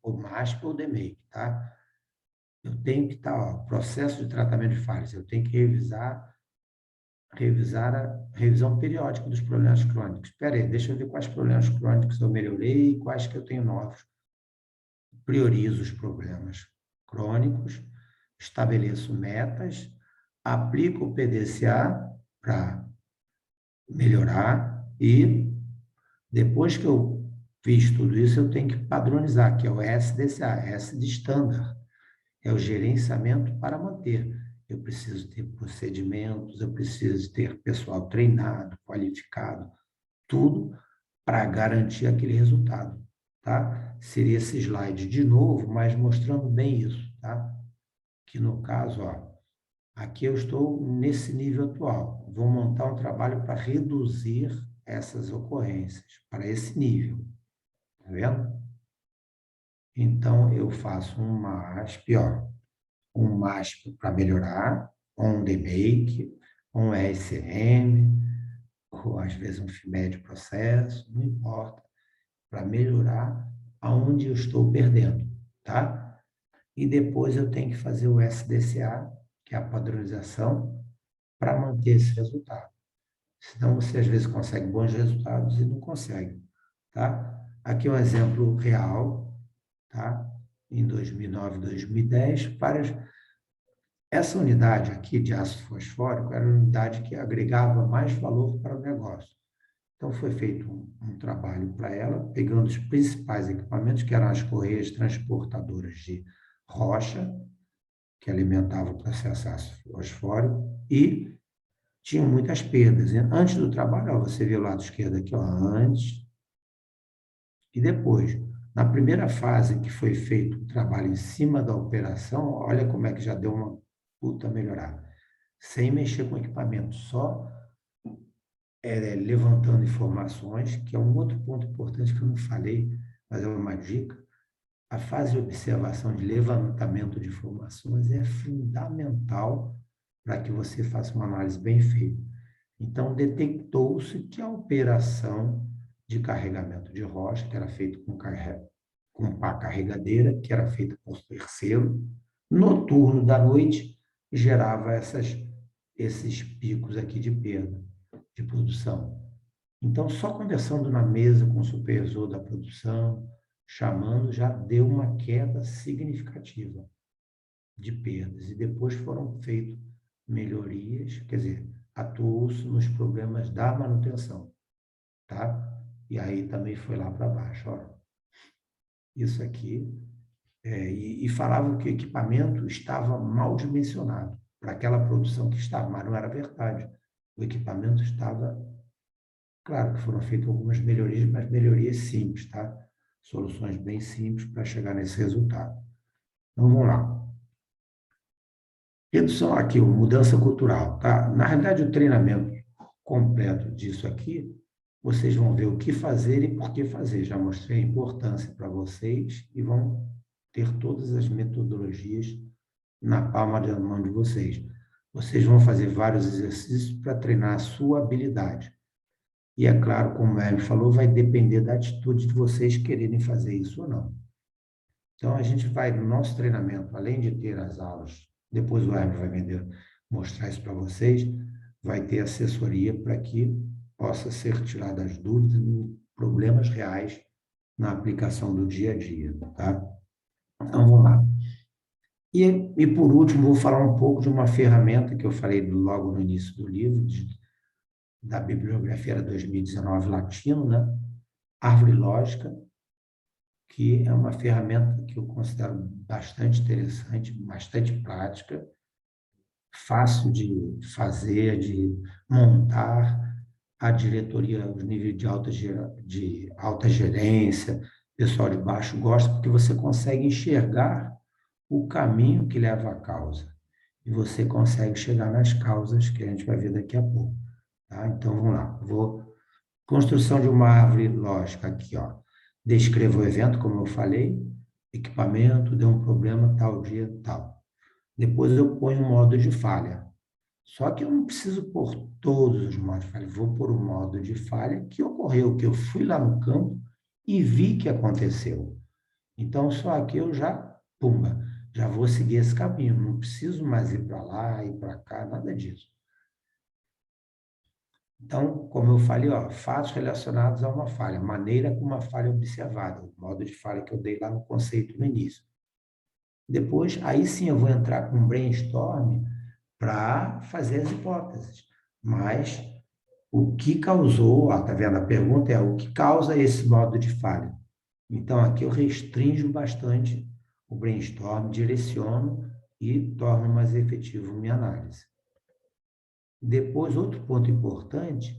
O MASP ou o DMAIC, tá? Eu tenho que estar, ó, processo de tratamento de falhas, eu tenho que revisar a revisão periódica dos problemas crônicos. Espera aí, deixa eu ver quais problemas crônicos eu melhorei e quais que eu tenho novos. Priorizo os problemas crônicos, estabeleço metas, aplico o PDCA para melhorar e, depois que eu fiz tudo isso, eu tenho que padronizar, que é o SDCA, S de Standard, é o gerenciamento para manter. Eu preciso ter procedimentos, eu preciso ter pessoal treinado, qualificado, tudo para garantir aquele resultado, tá? Seria esse slide de novo, mas mostrando bem isso, tá? Que no caso, ó, aqui eu estou nesse nível atual. Vou montar um trabalho para reduzir essas ocorrências para esse nível, tá vendo? Então, eu faço um MASP, ó, um MASP para melhorar, um DMAIC, um RCM, ou às vezes um FIMED processo, não importa, para melhorar aonde eu estou perdendo, tá? E depois eu tenho que fazer o SDCA, que é a padronização, para manter esse resultado. Senão você às vezes consegue bons resultados e não consegue, tá? Aqui um exemplo real, tá? Em 2009, 2010, essa unidade aqui de ácido fosfórico era a unidade que agregava mais valor para o negócio. Então, foi feito um trabalho para ela, pegando os principais equipamentos, que eram as correias transportadoras de rocha, que alimentavam o processo ácido fosfórico, e tinham muitas perdas. Antes do trabalho, ó, você vê o lado esquerdo aqui, ó, antes e depois. Na primeira fase que foi feito o trabalho em cima da operação, olha como é que já deu uma puta melhorada. Sem mexer com equipamento, só levantando informações, que é um outro ponto importante que eu não falei, mas é uma dica. A fase de observação de levantamento de informações é fundamental para que você faça uma análise bem feita. Então, detectou-se que a operação de carregamento de rocha, que era feita com pá carregadeira, que era feita por terceiro, no turno da noite, gerava esses picos aqui de perda de produção. Então, só conversando na mesa com o supervisor da produção, chamando, já deu uma queda significativa de perdas. E depois foram feitas melhorias, quer dizer, atuou-se nos problemas da manutenção, tá? E aí também foi lá para baixo, ó. Isso aqui, e falavam que o equipamento estava mal dimensionado para aquela produção que estava, mas não era verdade. O equipamento estava, claro que foram feitas algumas melhorias, mas melhorias simples, tá? Soluções bem simples para chegar nesse resultado. Então, vamos lá. Redução aqui, mudança cultural, tá? Na realidade, o treinamento completo disso aqui, vocês vão ver o que fazer e por que fazer. Já mostrei a importância para vocês e vão ter todas as metodologias na palma da mão de vocês. Vocês vão fazer vários exercícios para treinar a sua habilidade. E é claro, como o Hermes falou, vai depender da atitude de vocês quererem fazer isso ou não. Então, a gente vai, no nosso treinamento, além de ter as aulas, depois o Hermes vai mostrar isso para vocês, vai ter assessoria para que possa ser tiradas dúvidas e problemas reais na aplicação do dia a dia, tá? Então, vamos lá. E por último, vou falar um pouco de uma ferramenta que eu falei logo no início do livro, da Bibliografia 2019 Latino, né? Árvore Lógica, que é uma ferramenta que eu considero bastante interessante, bastante prática, fácil de fazer, de montar. A diretoria, os níveis de alta gerência, pessoal de baixo gosta, porque você consegue enxergar o caminho que leva à causa. E você consegue chegar nas causas que a gente vai ver daqui a pouco. Tá? Então, vamos lá. Construção de uma árvore lógica aqui, ó. Descreva o evento, como eu falei, equipamento, deu um problema, tal dia, tal. Depois eu ponho um modo de falha. Só que eu não preciso pôr todos os modos de falha. Vou pôr o modo de falha que ocorreu, que eu fui lá no campo e vi que aconteceu. Então, só aqui eu já, pumba, já vou seguir esse caminho. Não preciso mais ir para lá, ir para cá, nada disso. Então, como eu falei, ó, fatos relacionados a uma falha, maneira como uma falha é observada, o modo de falha que eu dei lá no conceito no início. Depois, aí sim eu vou entrar com um brainstorm para fazer as hipóteses. Mas o que causou, ó, tá vendo? A pergunta é o que causa esse modo de falha? Então, aqui eu restringo bastante o brainstorm, direciono e torno mais efetivo minha análise. Depois, outro ponto importante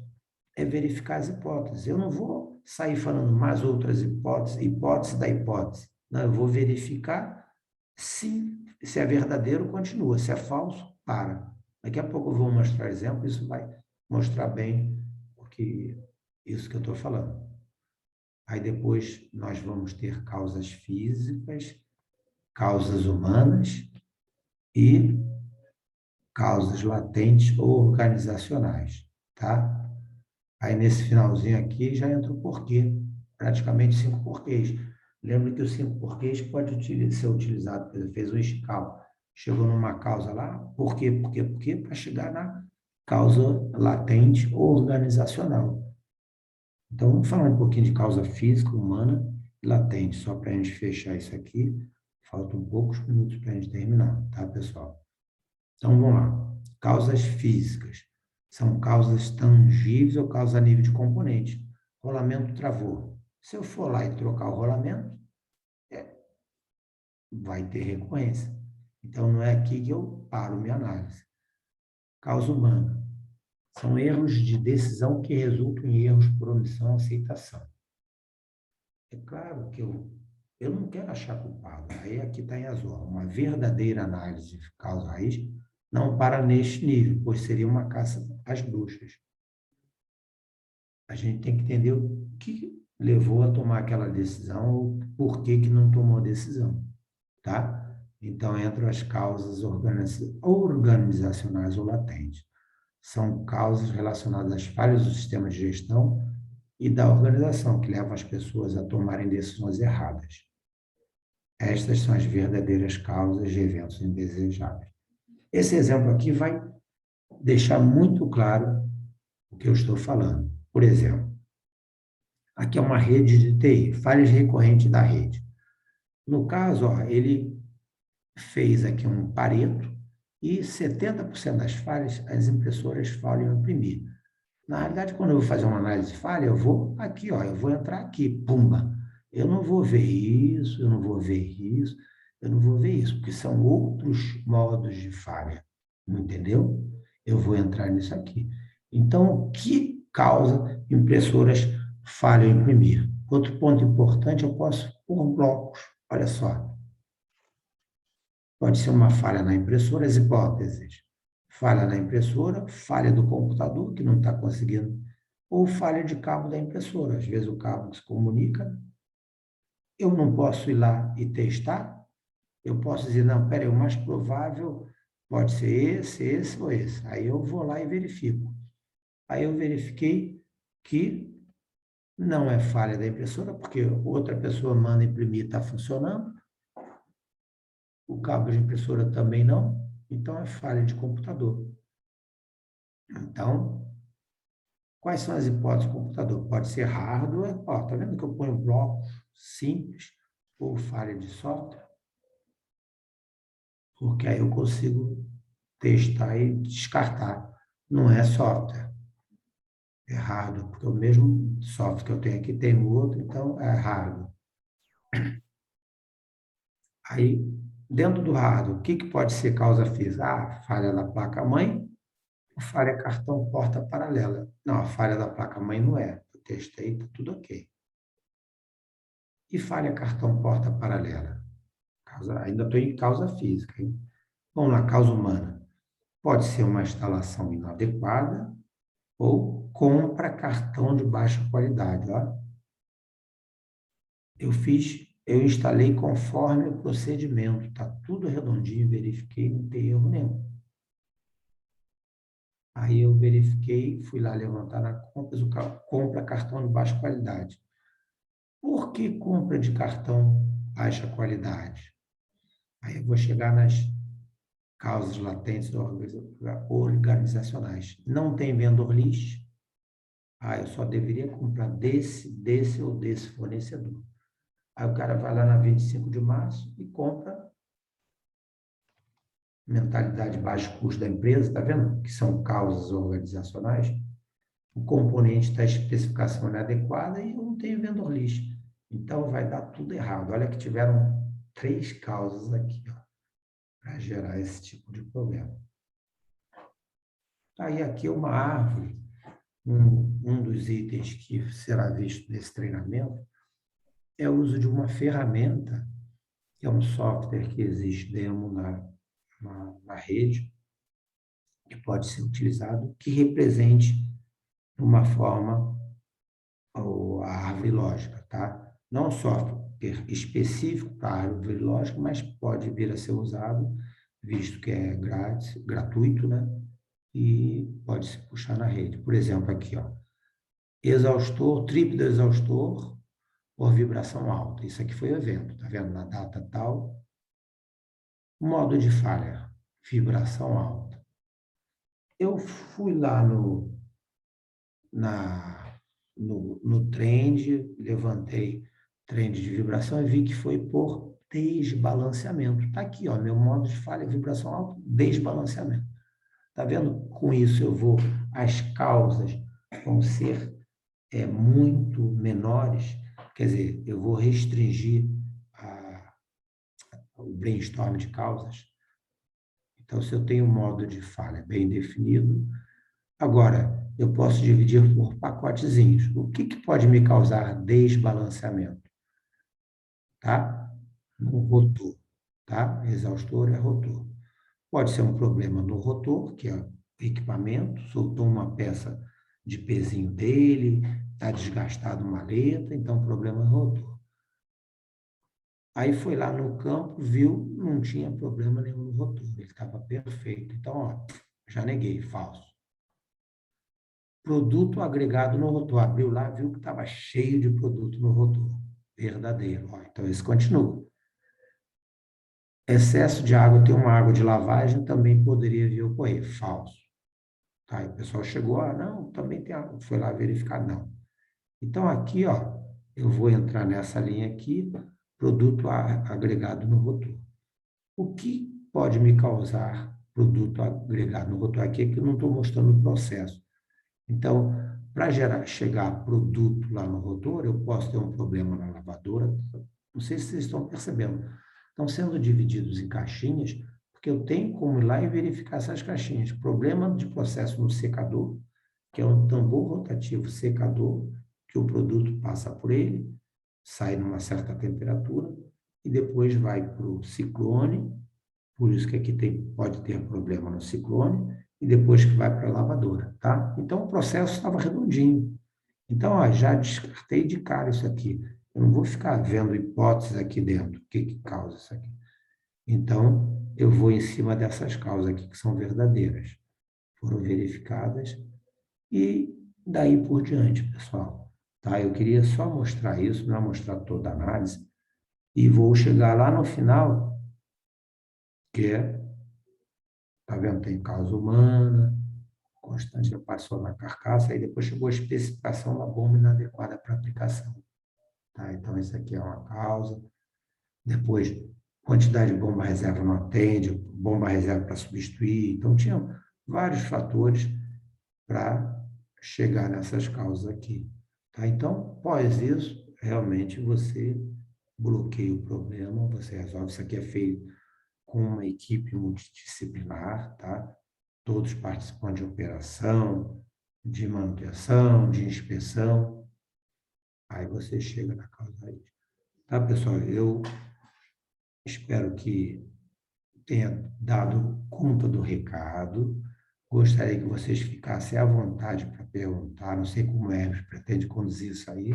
é verificar as hipóteses. Eu não vou sair falando mais outras hipóteses, hipótese da hipótese. Não, eu vou verificar se é verdadeiro, continua. Se é falso, para. Daqui a pouco eu vou mostrar exemplo, isso vai mostrar bem isso que eu estou falando. Aí depois nós vamos ter causas físicas, causas humanas e causas latentes ou organizacionais, tá? Aí nesse finalzinho aqui já entra o porquê, praticamente 5 porquês. Lembra que os 5 porquês pode ser utilizado, por exemplo, fez um escala, chegou numa causa lá, por quê, para chegar na causa latente ou organizacional. Então, vamos falar um pouquinho de causa física, humana e latente, só para a gente fechar isso aqui. Faltam poucos minutos para a gente terminar, tá, pessoal? Então, vamos lá. Causas físicas. São causas tangíveis ou causas a nível de componente. Rolamento travou. Se eu for lá e trocar o rolamento, vai ter recorrência. Então, não é aqui que eu paro minha análise. Causa humana. São erros de decisão que resultam em erros por omissão ou aceitação. É claro que eu não quero achar culpado. Aí aqui está em azul. Uma verdadeira análise de causa-raiz não para neste nível, pois seria uma caça às bruxas. A gente tem que entender o que levou a tomar aquela decisão ou por que não tomou a decisão, tá? Então, entram as causas organizacionais ou latentes. São causas relacionadas às falhas do sistema de gestão e da organização, que levam as pessoas a tomarem decisões erradas. Estas são as verdadeiras causas de eventos indesejáveis. Esse exemplo aqui vai deixar muito claro o que eu estou falando. Por exemplo, aqui é uma rede de TI, falhas recorrentes da rede. No caso, ó, ele fez aqui um Pareto e 70% das falhas, as impressoras falham em imprimir. Na realidade, quando eu vou fazer uma análise de falha, eu vou aqui, ó, eu vou entrar aqui, pumba. Eu não vou ver isso, eu não vou ver isso, eu não vou ver isso, porque são outros modos de falha, entendeu? Eu vou entrar nisso aqui. Então, o que causa impressoras falham em imprimir? Outro ponto importante, eu posso pôr blocos, olha só. Pode ser uma falha na impressora, as hipóteses. falha na impressora, falha do computador, que não está conseguindo, ou falha de cabo da impressora. Às vezes o cabo se comunica, eu não posso ir lá e testar, eu posso dizer, não, peraí, o mais provável pode ser esse ou esse. Aí eu vou lá e verifico. Aí eu verifiquei que não é falha da impressora, porque outra pessoa manda imprimir, está funcionando. O cabo de impressora também não. Então, é falha de computador. Então, quais são as hipóteses do computador? Pode ser hardware. Ó, tá vendo que eu ponho blocos simples ou falha de software? Porque aí eu consigo testar e descartar. Não é software, é hardware, porque o mesmo software que eu tenho aqui tem no outro, então é hardware. Aí, dentro do hardware, o que pode ser causa física? Ah, falha da placa-mãe, ou falha cartão porta paralela. Não, a falha da placa-mãe não é. Eu testei, está tudo ok. E falha cartão porta paralela? Ainda estou em causa física, hein? Vamos lá, causa humana. Pode ser uma instalação inadequada ou compra cartão de baixa qualidade. Ó. Eu instalei conforme o procedimento, está tudo redondinho, verifiquei, não tem erro nenhum. Aí eu verifiquei, fui lá levantar na compras, compra cartão de baixa qualidade. Por que compra de cartão baixa qualidade? Aí eu vou chegar nas causas latentes organizacionais. Não tem vendor list. Ah, eu só deveria comprar desse ou desse fornecedor. Aí o cara vai lá na 25 de março e compra mentalidade baixo custo da empresa, tá vendo? Que são causas organizacionais. O componente está especificação inadequada e eu não tenho vendor list. Então, vai dar tudo errado. Olha que tiveram 3 causas aqui, para gerar esse tipo de problema. Aí, aqui é uma árvore. Um dos itens que será visto nesse treinamento é o uso de uma ferramenta, que é um software que existe demo na rede, que pode ser utilizado, que represente de uma forma a árvore lógica, tá? Não software específico para a árvore lógica, mas pode vir a ser usado, visto que é grátis, gratuito, né? E pode se puxar na rede. Por exemplo, aqui, ó, exaustor, tríplice do exaustor por vibração alta. Isso aqui foi o evento, tá vendo? Na data tal. Modo de falha, vibração alta. Eu fui lá no trend, levantei trend de vibração e vi que foi por desbalanceamento. Está aqui, ó, meu modo de falha, vibração alta, desbalanceamento. Está vendo? Com isso as causas vão ser muito menores, quer dizer, eu vou restringir o brainstorm de causas. Então, se eu tenho um modo de falha bem definido, agora, eu posso dividir por pacotezinhos. O que pode me causar desbalanceamento? Tá? No rotor, tá? Exaustor é rotor. Pode ser um problema no rotor, que é o equipamento, soltou uma peça de pezinho dele, está desgastado uma maleta, então problema no rotor. Aí foi lá no campo, viu, não tinha problema nenhum no rotor, ele estava perfeito. Então, ó, já neguei, falso. Produto agregado no rotor. Abriu lá, viu que estava cheio de produto no rotor. Verdadeiro. Ó, então, esse continua. Excesso de água, tem uma água de lavagem, também poderia vir ocorrer. Falso. Tá, e o pessoal chegou, não, também tem água. Foi lá verificar, não. Então, aqui, ó, eu vou entrar nessa linha aqui, produto agregado no rotor. O que pode me causar produto agregado no rotor? Aqui é que eu não estou mostrando o processo. Então, para chegar produto lá no rotor, eu posso ter um problema na lavadora. Não sei se vocês estão percebendo. Estão sendo divididos em caixinhas, porque eu tenho como ir lá e verificar essas caixinhas. Problema de processo no secador, que é um tambor rotativo secador, que o produto passa por ele, sai numa certa temperatura, e depois vai para o ciclone, por isso que aqui pode ter problema no ciclone, e depois que vai para a lavadora, tá? Então, o processo estava redondinho. Então, ó, já descartei de cara isso aqui. Eu não vou ficar vendo hipóteses aqui dentro, o que que causa isso aqui. Então, eu vou em cima dessas causas aqui, que são verdadeiras. Foram verificadas e daí por diante, pessoal. Tá? Eu queria só mostrar isso, não mostrar toda a análise, e vou chegar lá no final, que é, tá vendo, tem causa humana, constante reparação na carcaça, aí depois chegou a especificação da bomba inadequada para aplicação. Tá? Então, isso aqui é uma causa. Depois, quantidade de bomba reserva não atende, bomba reserva para substituir. Então, tinha vários fatores para chegar nessas causas aqui. Tá? Então, após isso, realmente você bloqueia o problema, você resolve. Isso aqui é feito com uma equipe multidisciplinar, tá? Todos participam de operação, de manutenção, de inspeção. Aí você chega na causa aí. Tá, pessoal? Eu espero que tenha dado conta do recado. Gostaria que vocês ficassem à vontade para perguntar. Não sei como Hermes pretende conduzir isso aí.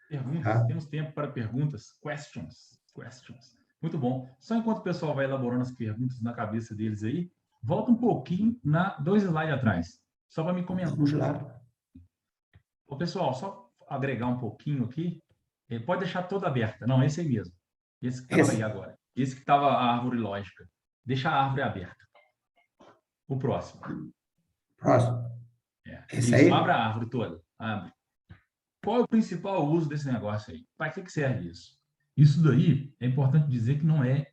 Perguntas, Tá? temos tempo para perguntas, questions. Muito bom. Só enquanto o pessoal vai elaborando as perguntas na cabeça deles aí, volta um pouquinho na 2 slides atrás, só para me comentar. Vamos lá. Ô, pessoal, só agregar um pouquinho aqui. Pode deixar toda aberta. Não, esse aí mesmo. Esse que estava aí agora. Esse que estava a árvore lógica. Deixa a árvore aberta. O próximo. Próximo. Esse Isso, aí? abre a árvore toda. Abre. Qual é o principal uso desse negócio aí? Para que serve isso? Isso daí é importante dizer que não é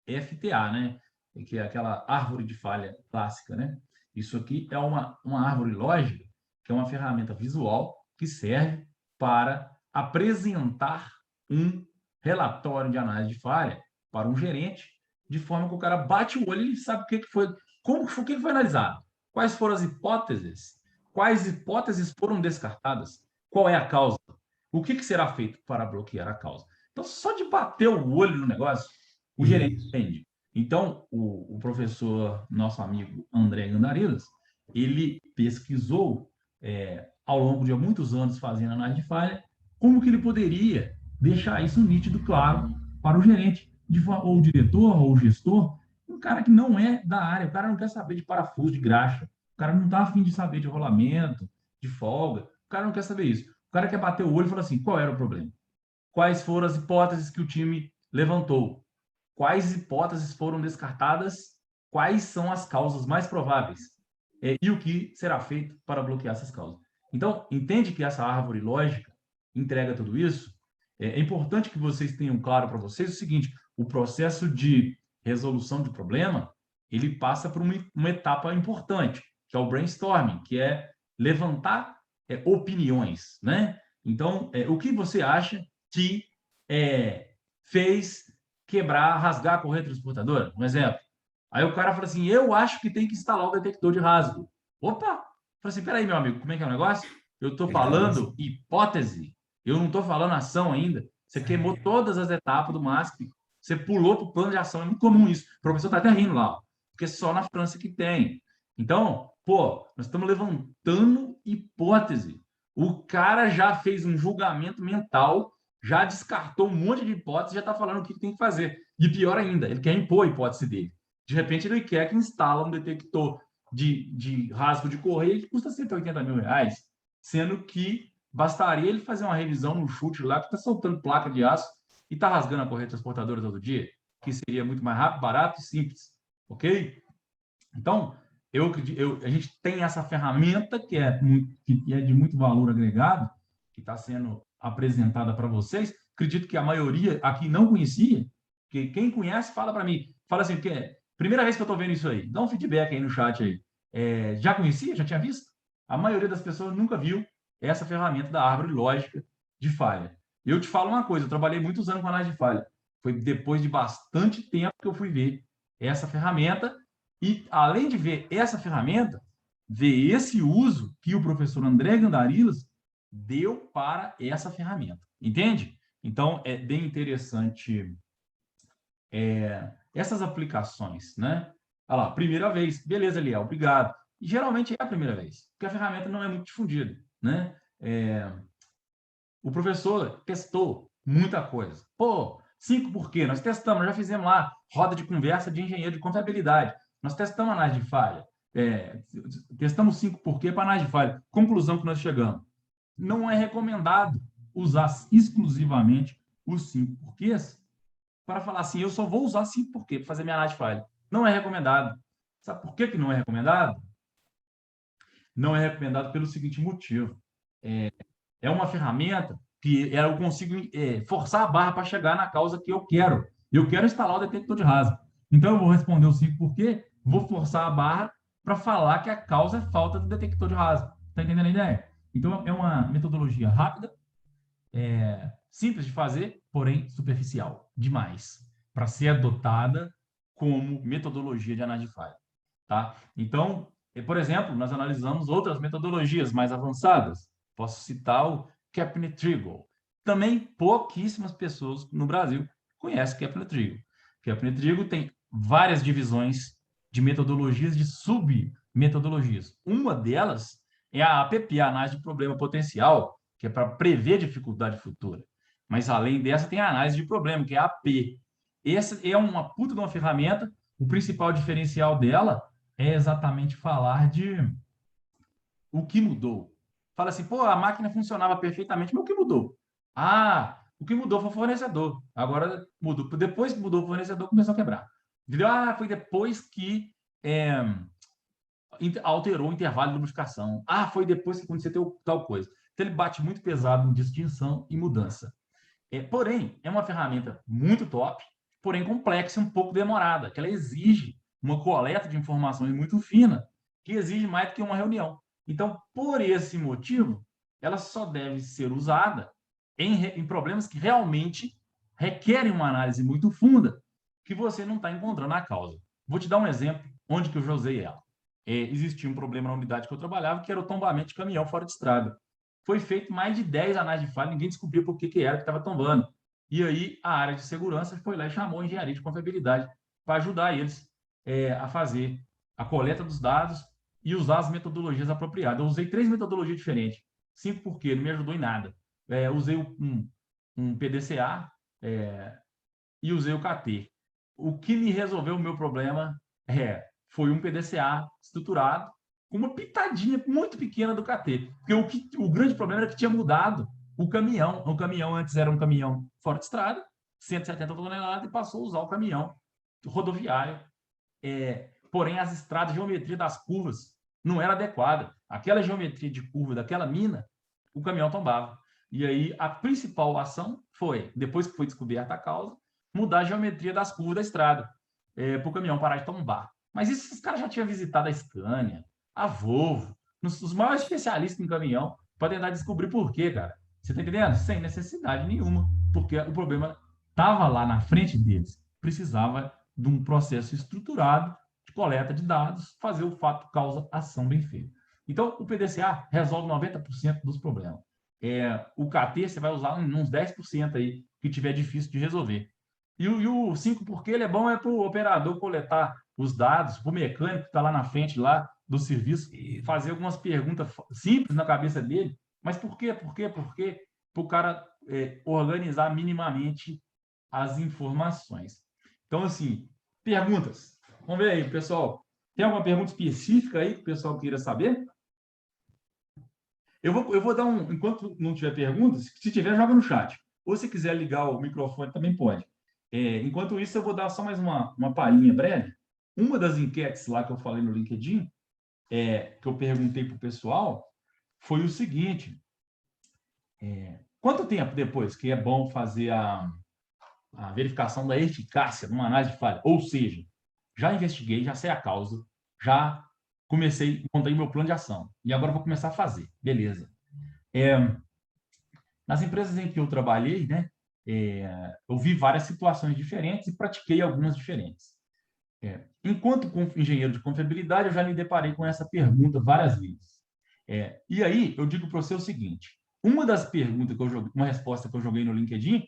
FTA, né? Que é aquela árvore de falha clássica, né? Isso aqui é uma árvore lógica, que é uma ferramenta visual que serve para apresentar um relatório de análise de falha para um gerente, de forma que o cara bate o olho e sabe o que foi, como o que foi analisado, quais foram as hipóteses, quais hipóteses foram descartadas, qual é a causa, o que será feito para bloquear a causa. Então, só de bater o olho no negócio, o gerente entende. Então, o professor, nosso amigo André Gandarilas, ele pesquisou ao longo de muitos anos fazendo análise de falha, como que ele poderia deixar isso nítido, claro, para o gerente, ou o diretor, ou o gestor, um cara que não é da área, o cara não quer saber de parafuso, de graxa, o cara não está afim de saber de rolamento, de folga, o cara não quer saber isso. O cara quer bater o olho e falar assim, qual era o problema? Quais foram as hipóteses que o time levantou? Quais hipóteses foram descartadas? Quais são as causas mais prováveis? E o que será feito para bloquear essas causas? Então, entende que essa árvore lógica entrega tudo isso? É importante que vocês tenham claro para vocês o seguinte, o processo de resolução de problema, ele passa por uma etapa importante, que é o brainstorming, que é levantar opiniões, né? Então, o que você acha que fez quebrar, rasgar a correia transportadora? Um exemplo. Aí o cara fala assim, eu acho que tem que instalar o detector de rasgo. Opa! Fala assim, peraí, meu amigo, como é que é o negócio? Eu estou falando hipótese, eu não estou falando ação ainda. Você queimou todas as etapas do MASP, você pulou para o plano de ação, é muito comum isso. O professor está até rindo lá, porque só na França que tem. Então, pô, nós estamos levantando hipótese. O cara já fez um julgamento mental, já descartou um monte de hipóteses, já está falando o que tem que fazer. E pior ainda, ele quer impor a hipótese dele. De repente, ele quer que instala um detector de rasgo de correia que custa R$180 mil, sendo que bastaria ele fazer uma revisão no chute lá, que está soltando placa de aço e está rasgando a correia transportadora todo dia, que seria muito mais rápido, barato e simples. Ok? Então, a gente tem essa ferramenta que é de muito valor agregado, que está sendo apresentada para vocês. Acredito que a maioria aqui não conhecia, que quem conhece fala para mim, fala assim, que primeira vez que eu estou vendo isso aí, dá um feedback aí no chat aí. Já conhecia? Já tinha visto? A maioria das pessoas nunca viu essa ferramenta da árvore lógica de falha. Eu te falo uma coisa, eu trabalhei muitos anos com análise de falha. Foi depois de bastante tempo que eu fui ver essa ferramenta e, além de ver essa ferramenta, ver esse uso que o professor André Gandarilas deu para essa ferramenta. Entende? Então, é bem interessante essas aplicações, né? Olha lá, primeira vez. Beleza, Liel, obrigado. E geralmente é a primeira vez, porque a ferramenta não é muito difundida, né? O professor testou muita coisa. Pô, 5 por quê? Nós testamos, já fizemos lá roda de conversa de engenheiro de contabilidade. Nós testamos análise de falha. Testamos 5 por quê para análise de falha. Conclusão que nós chegamos. Não é recomendado usar exclusivamente os 5 porquês para falar assim, eu só vou usar 5 porquê para fazer minha análise de falha. Não é recomendado. Sabe por que não é recomendado? Não é recomendado pelo seguinte motivo. É uma ferramenta que eu consigo forçar a barra para chegar na causa que eu quero. Eu quero instalar o detector de rasgo. Então, eu vou responder o 5 por quê, vou forçar a barra para falar que a causa é falta do detector de rasgo. Está entendendo a ideia? Então, é uma metodologia rápida, simples de fazer, porém superficial demais, para ser adotada como metodologia de análise de falha. Tá? Então, por exemplo, nós analisamos outras metodologias mais avançadas. Posso citar o Kaplan-Trigo. Também pouquíssimas pessoas no Brasil conhecem Kaplan-Trigo. Kaplan-Trigo tem várias divisões de metodologias, de submetodologias. Uma delas é a APP, a análise de problema potencial, que é para prever dificuldade futura. Mas, além dessa, tem a análise de problema, que é a AP. Essa é uma puta de uma ferramenta. O principal diferencial dela é exatamente falar de o que mudou. Fala assim, pô, a máquina funcionava perfeitamente, mas o que mudou? Ah, o que mudou foi o fornecedor. Agora mudou. Depois que mudou o fornecedor, começou a quebrar. Entendeu? Ah, foi depois que alterou o intervalo de lubrificação. Ah, foi depois que aconteceu tal coisa. Então, ele bate muito pesado em distinção e mudança. Porém, é uma ferramenta muito top, porém complexa e um pouco demorada, que ela exige uma coleta de informações muito fina, que exige mais do que uma reunião. Então, por esse motivo, ela só deve ser usada em problemas que realmente requerem uma análise muito funda, que você não está encontrando a causa. Vou te dar um exemplo onde que eu já usei ela. Existia um problema na unidade que eu trabalhava, que era o tombamento de caminhão fora de estrada. Foi feito mais de 10 análises de falha, ninguém descobriu por que era que estava tombando. E aí a área de segurança foi lá e chamou a engenharia de confiabilidade para ajudar eles a fazer a coleta dos dados e usar as metodologias apropriadas. Eu usei 3 metodologias diferentes. 5 por quê? Não me ajudou em nada. Usei um PDCA e usei o KT. O que me resolveu o meu problema foi um PDCA estruturado com uma pitadinha muito pequena do KT. Porque o grande problema era que tinha mudado o caminhão. O caminhão antes era um caminhão fora de estrada, 170 toneladas, e passou a usar o caminhão rodoviário. Porém, as estradas, a geometria das curvas não era adequada. Aquela geometria de curva daquela mina, o caminhão tombava. E aí, a principal ação foi, depois que foi descoberta a causa, mudar a geometria das curvas da estrada, para o caminhão parar de tombar. Mas isso os caras já tinham visitado a Scania, a Volvo, os maiores especialistas em caminhão, para tentar descobrir por quê, cara. Você está entendendo? Sem necessidade nenhuma, porque o problema estava lá na frente deles. Precisava de um processo estruturado de coleta de dados, fazer o fato causa-ação bem feito. Então, o PDCA resolve 90% dos problemas. O KT você vai usar uns 10% aí, que tiver difícil de resolver. E o 5 porque ele é bom para o operador coletar os dados, para o mecânico que está lá na frente lá do serviço, fazer algumas perguntas simples na cabeça dele. Mas por quê? Por quê? Por quê? Para o cara organizar minimamente as informações. Então, assim, perguntas. Vamos ver aí, pessoal. Tem alguma pergunta específica aí que o pessoal queira saber? Eu vou dar enquanto não tiver perguntas, se tiver, joga no chat. Ou se quiser ligar o microfone, também pode. Enquanto isso, eu vou dar só mais uma palhinha breve. Uma das enquetes lá que eu falei no LinkedIn, que eu perguntei para o pessoal, foi o seguinte: quanto tempo depois que é bom fazer a verificação da eficácia numa análise de falha? Ou seja, já investiguei, já sei a causa, já montei meu plano de ação, e agora vou começar a fazer. Beleza. Nas empresas em que eu trabalhei, né, eu vi várias situações diferentes e pratiquei algumas diferentes. Enquanto engenheiro de confiabilidade, eu já me deparei com essa pergunta várias vezes. E aí, eu digo para você o seguinte: uma das perguntas que eu joguei, uma resposta que eu joguei no LinkedIn,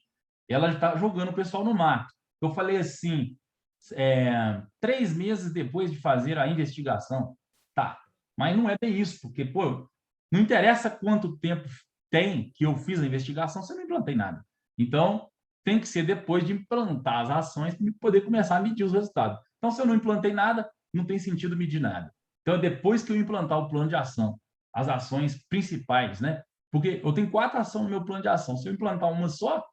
ela está jogando o pessoal no mato. Eu falei assim, 3 meses depois de fazer a investigação. Tá, Mas não é bem isso, porque, pô, não interessa quanto tempo tem que eu fiz a investigação, se eu não implantei nada. Então, tem que ser depois de implantar as ações para poder começar a medir os resultados. Então, se eu não implantei nada, não tem sentido medir nada. Então, depois que eu implantar o plano de ação, as ações principais, né? Porque eu tenho 4 ações no meu plano de ação. Se eu implantar uma só,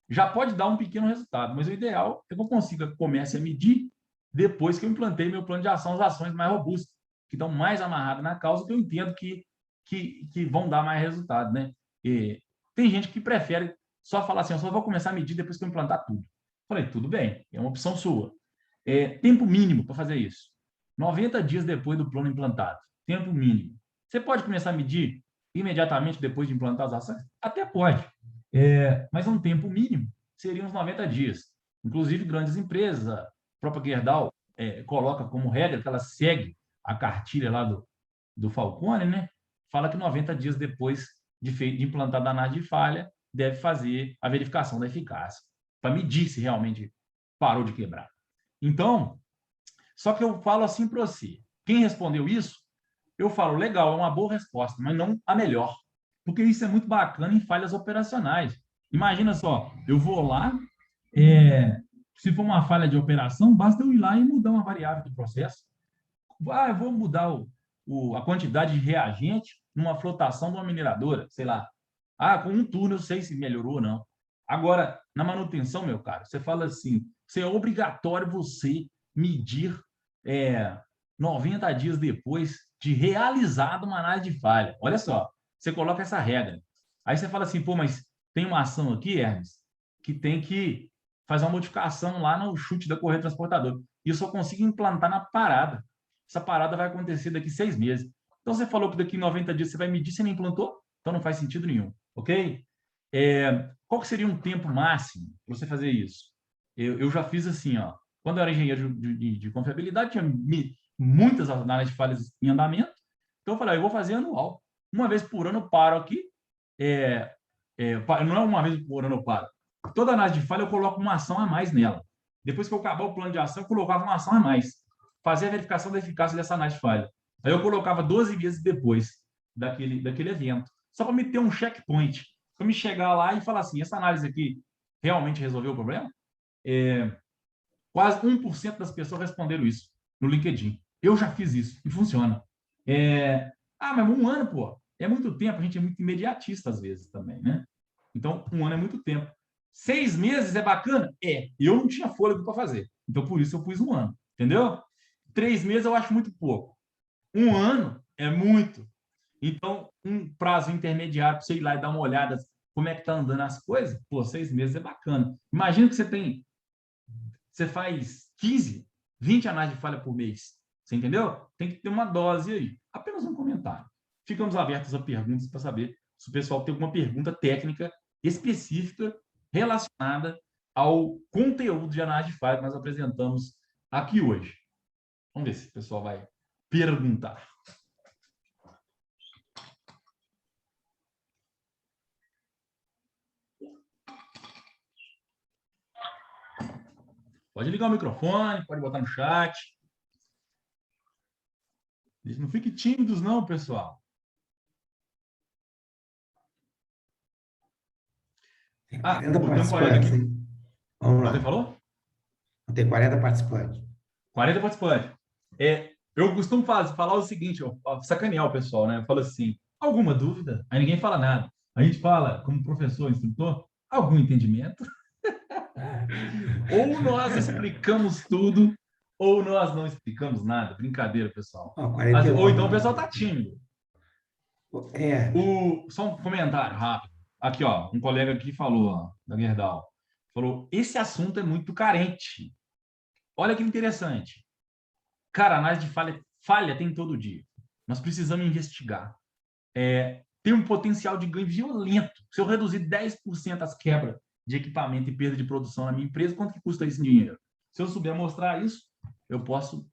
já pode dar um pequeno resultado, mas o ideal é que eu consiga comece a medir depois que eu implantei meu plano de ação, as ações mais robustas, que estão mais amarradas na causa, que eu entendo que vão dar mais resultado, né? E tem gente que prefere só falar assim, eu só vou começar a medir depois que eu implantar tudo. Falei, tudo bem, é uma opção sua. Tempo mínimo para fazer isso. 90 dias depois do plano implantado. Tempo mínimo. Você pode começar a medir imediatamente depois de implantar as ações? Até pode. Mas um tempo mínimo seria uns 90 dias. Inclusive, grandes empresas, a própria Gerdau coloca como regra que ela segue a cartilha lá do Falcone, né? Fala que 90 dias depois de implantar a análise de falha, deve fazer a verificação da eficácia, para medir se realmente parou de quebrar. Então, só que eu falo assim para você, quem respondeu isso, eu falo, legal, é uma boa resposta, mas não a melhor, porque isso é muito bacana em falhas operacionais. Imagina só, eu vou lá, se for uma falha de operação, basta eu ir lá e mudar uma variável do processo. Eu vou mudar a quantidade de reagente numa flotação de uma mineradora, sei lá. Com um turno eu sei se melhorou ou não. Agora, na manutenção, meu caro, você fala assim, é obrigatório você medir 90 dias depois de realizada uma análise de falha. Olha só, você coloca essa regra. Aí você fala assim, pô, mas tem uma ação aqui, Hermes, que tem que fazer uma modificação lá no chute da correia transportadora. E eu só consigo implantar na parada. Essa parada vai acontecer daqui 6 meses. Então, você falou que daqui 90 dias você vai medir, você não implantou? Então, não faz sentido nenhum, ok? Qual que seria um tempo máximo para você fazer isso? Eu já fiz assim, ó. Quando eu era engenheiro de confiabilidade, tinha muitas análises de falhas em andamento. Então, eu falei, eu vou fazer anual. Uma vez por ano eu paro aqui. Não é uma vez por ano eu paro. Toda análise de falha eu coloco uma ação a mais nela. Depois que eu acabar o plano de ação, eu colocava uma ação a mais. Fazer a verificação da eficácia dessa análise de falha. Aí eu colocava 12 meses depois daquele evento. Só para me ter um checkpoint. Para me chegar lá e falar assim, essa análise aqui realmente resolveu o problema? Quase 1% das pessoas responderam isso no LinkedIn. Eu já fiz isso e funciona. Mas um ano, pô, é muito tempo. A gente é muito imediatista às vezes também, né? Então, um ano é muito tempo. 6 meses é bacana? Eu não tinha fôlego para fazer. Então, por isso eu pus um ano. Entendeu? 3 meses eu acho muito pouco. Um ano é muito. Então, um prazo intermediário para você ir lá e dar uma olhada como é que está andando as coisas, 6 meses é bacana. Imagina que você faz 15, 20 análises de falha por mês. Você entendeu? Tem que ter uma dose aí. Apenas um comentário. Ficamos abertos a perguntas para saber se o pessoal tem alguma pergunta técnica específica relacionada ao conteúdo de análise de falha que nós apresentamos aqui hoje. Vamos ver se o pessoal vai perguntar. Pode ligar o microfone, pode botar no chat. Não fiquem tímidos, não, pessoal. Tem 40 tem um colega participantes, aqui. hein? Vamos lá. Você falou? Tem 40 participantes. 40 participantes. Eu costumo falar o seguinte, sacanear o pessoal, né? Eu falo assim, alguma dúvida? Aí ninguém fala nada. A gente fala, como professor, instrutor, algum entendimento? Ou nós explicamos tudo, ou nós não explicamos nada. Brincadeira, pessoal. Ou então o pessoal está tímido. Só um comentário rápido. Aqui, ó, um colega aqui falou, ó, da Gerdau, falou, esse assunto é muito carente. Olha que interessante. Cara, análise de falha tem todo dia. Nós precisamos investigar. Tem um potencial de ganho violento. Se eu reduzir 10% as quebras de equipamento e perda de produção na minha empresa, quanto que custa isso em dinheiro? Se eu souber mostrar isso, eu posso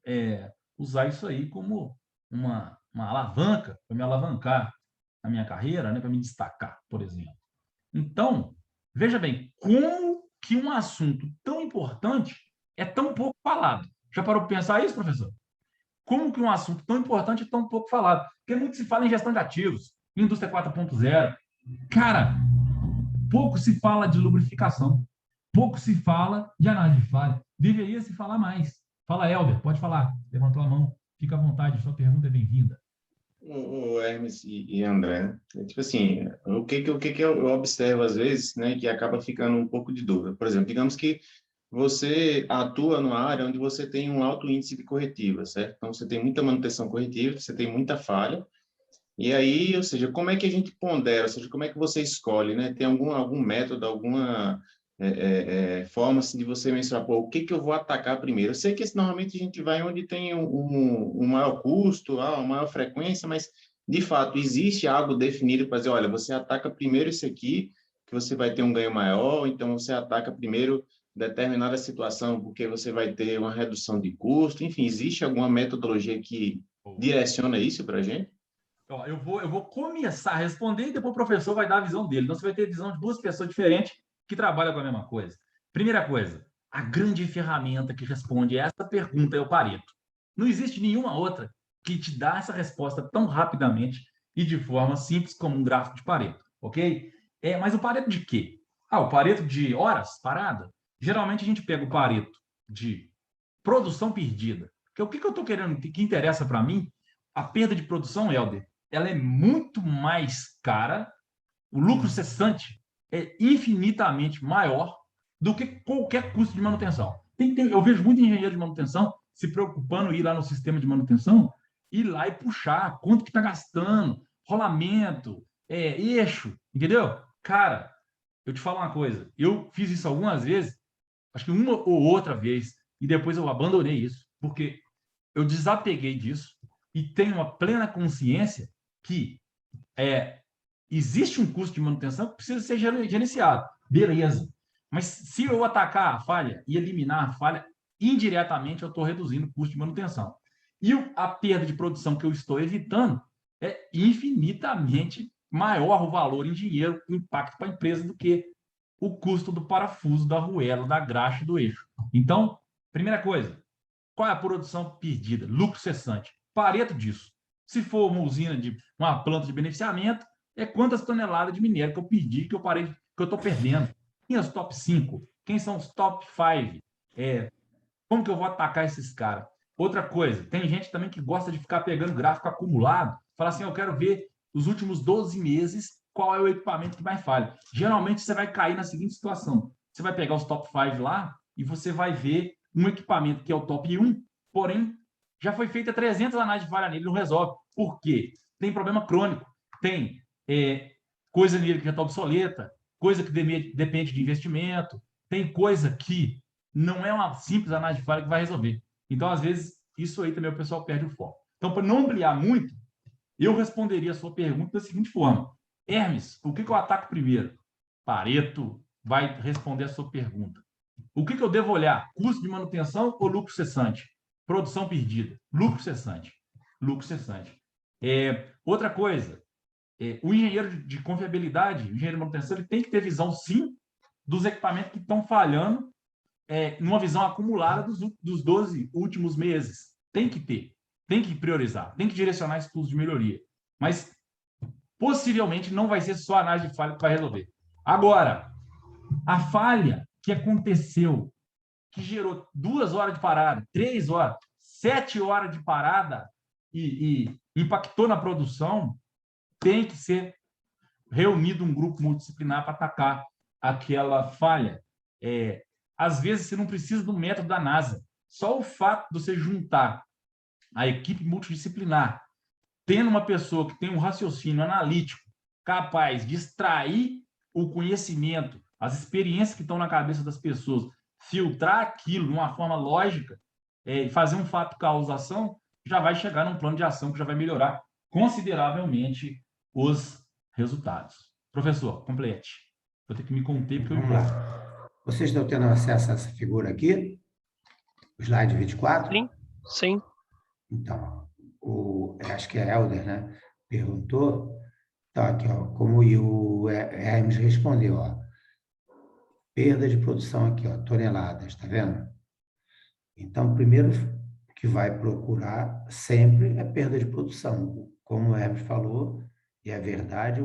usar isso aí como uma alavanca para me alavancar na minha carreira, né, para me destacar, por exemplo. Então, veja bem, como que um assunto tão importante é tão pouco falado? Já parou para pensar isso, professor? como que um assunto tão importante é tão pouco falado? Porque muito se fala em gestão de ativos, indústria 4.0. Cara, pouco se fala de lubrificação, pouco se fala de análise de falha. Deveria se falar mais. Fala, Helder, pode falar. Levantou a mão. Fica à vontade, sua pergunta é bem-vinda. O Hermes e André, né? Tipo assim, o que eu observo às vezes, né, que acaba ficando um pouco de dúvida. Por exemplo, digamos que você atua numa área onde você tem um alto índice de corretiva, certo? Então, você tem muita manutenção corretiva, você tem muita falha, e aí, ou seja, como é que a gente pondera, ou seja, como é que você escolhe, né? Tem algum método, alguma forma assim, de você mensurar, pô, o que eu vou atacar primeiro? Eu sei que normalmente a gente vai onde tem um maior custo, uma maior frequência, mas, de fato, existe algo definido para dizer, olha, você ataca primeiro esse aqui, que você vai ter um ganho maior, então você ataca primeiro determinada situação, porque você vai ter uma redução de custo, enfim, existe alguma metodologia que direciona isso para a gente? Ó, eu vou começar a responder e depois o professor vai dar a visão dele. Então, você vai ter visão de duas pessoas diferentes que trabalham com a mesma coisa. Primeira coisa, a grande ferramenta que responde essa pergunta é o Pareto. Não existe nenhuma outra que te dá essa resposta tão rapidamente e de forma simples como um gráfico de Pareto, ok? Mas o Pareto de quê? O Pareto de horas parada. Geralmente a gente pega o Pareto de produção perdida. Porque o que eu estou querendo, que interessa para mim, a perda de produção, Helder, ela é muito mais cara, o lucro cessante é infinitamente maior do que qualquer custo de manutenção. Eu vejo muito engenheiro de manutenção se preocupando em ir lá no sistema de manutenção, ir lá e puxar quanto que está gastando, rolamento, eixo, entendeu? Cara, eu te falo uma coisa, eu fiz isso algumas vezes, acho que uma ou outra vez, e depois eu abandonei isso, porque eu desapeguei disso e tenho uma plena consciência que existe um custo de manutenção que precisa ser gerenciado. Beleza. Mas se eu atacar a falha e eliminar a falha, indiretamente eu estou reduzindo o custo de manutenção. E a perda de produção que eu estou evitando é infinitamente maior o valor em dinheiro, o impacto para a empresa do que o custo do parafuso, da arruela, da graxa e do eixo. Então, primeira coisa, qual é a produção perdida? Lucro cessante. Pareto disso. Se for uma usina de uma planta de beneficiamento, é quantas toneladas de minério que eu perdi, que eu parei, que eu estou perdendo. Quem é os top 5? Quem são os top 5? Como que eu vou atacar esses caras? Outra coisa, tem gente também que gosta de ficar pegando gráfico acumulado, fala assim, eu quero ver os últimos 12 meses qual é o equipamento que mais falha. Geralmente você vai cair na seguinte situação, você vai pegar os top 5 lá e você vai ver um equipamento que é o top 1, porém, já foi feita 300 análises de falha nele, não resolve. Por quê? Tem problema crônico, tem coisa nele que já está obsoleta, coisa que depende de investimento, tem coisa que não é uma simples análise de falha que vai resolver. Então, às vezes, isso aí também o pessoal perde o foco. Então, para não ampliar muito, eu responderia a sua pergunta da seguinte forma. Hermes, o que eu ataco primeiro? Pareto vai responder a sua pergunta. O que eu devo olhar? Custo de manutenção ou lucro cessante? Produção perdida. Lucro cessante. Lucro cessante. Outra coisa, o engenheiro de confiabilidade, o engenheiro de manutenção, ele tem que ter visão, sim, dos equipamentos que estão falhando, numa visão acumulada dos 12 últimos meses. Tem que ter. Tem que priorizar. Tem que direcionar estudos de melhoria. Mas, possivelmente, não vai ser só a análise de falha que vai resolver. Agora, a falha que aconteceu, que gerou 2 horas de parada, 3 horas, 7 horas de parada e impactou na produção, tem que ser reunido um grupo multidisciplinar para atacar aquela falha. Às vezes, você não precisa do método da NASA. Só o fato de você juntar a equipe multidisciplinar, tendo uma pessoa que tem um raciocínio analítico capaz de extrair o conhecimento, as experiências que estão na cabeça das pessoas, filtrar aquilo de uma forma lógica e fazer um fato causação, já vai chegar num plano de ação que já vai melhorar consideravelmente os resultados. Professor, complete. Vou ter que me conter porque eu Vamos lá. Vocês estão tendo acesso a essa figura aqui? O slide 24? Sim, sim. Então, acho que é Helder, né? Perguntou. Então, aqui, ó, como o Hermes respondeu, ó. Perda de produção aqui, ó, toneladas, tá vendo? Então, primeiro, que vai procurar sempre é perda de produção. Como o Hermes falou, e é verdade,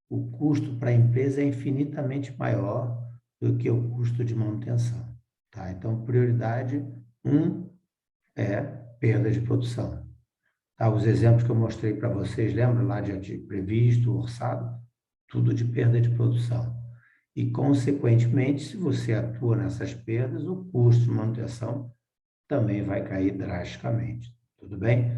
o custo para a empresa é infinitamente maior do que o custo de manutenção. Tá? Então, prioridade 1 é perda de produção. Tá? Os exemplos que eu mostrei para vocês, lembra lá de previsto, orçado? Tudo de perda de produção. E, consequentemente, se você atua nessas perdas, o custo de manutenção também vai cair drasticamente. Tudo bem?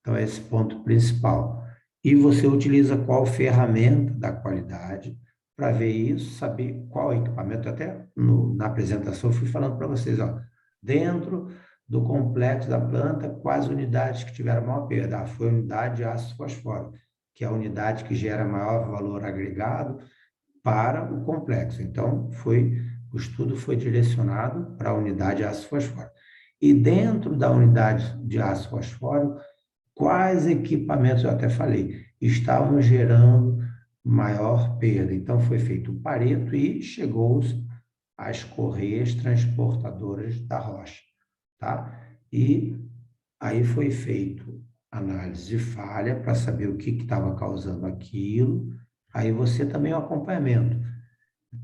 Então, esse é esse ponto principal. E você utiliza qual ferramenta da qualidade para ver isso, saber qual equipamento. Até na apresentação eu fui falando para vocês, ó, dentro do complexo da planta, quais unidades que tiveram maior perda? Ah, foi a unidade de ácido fosfórico, que é a unidade que gera maior valor agregado para o complexo. Então, o estudo foi direcionado para a unidade de ácido fosfórico. E dentro da unidade de ácido fosfórico, quais equipamentos, eu até falei, estavam gerando maior perda. Então, foi feito o Pareto e chegou às correias transportadoras da rocha, tá? E aí foi feito análise de falha para saber o que estava causando aquilo. Aí você também o acompanhamento.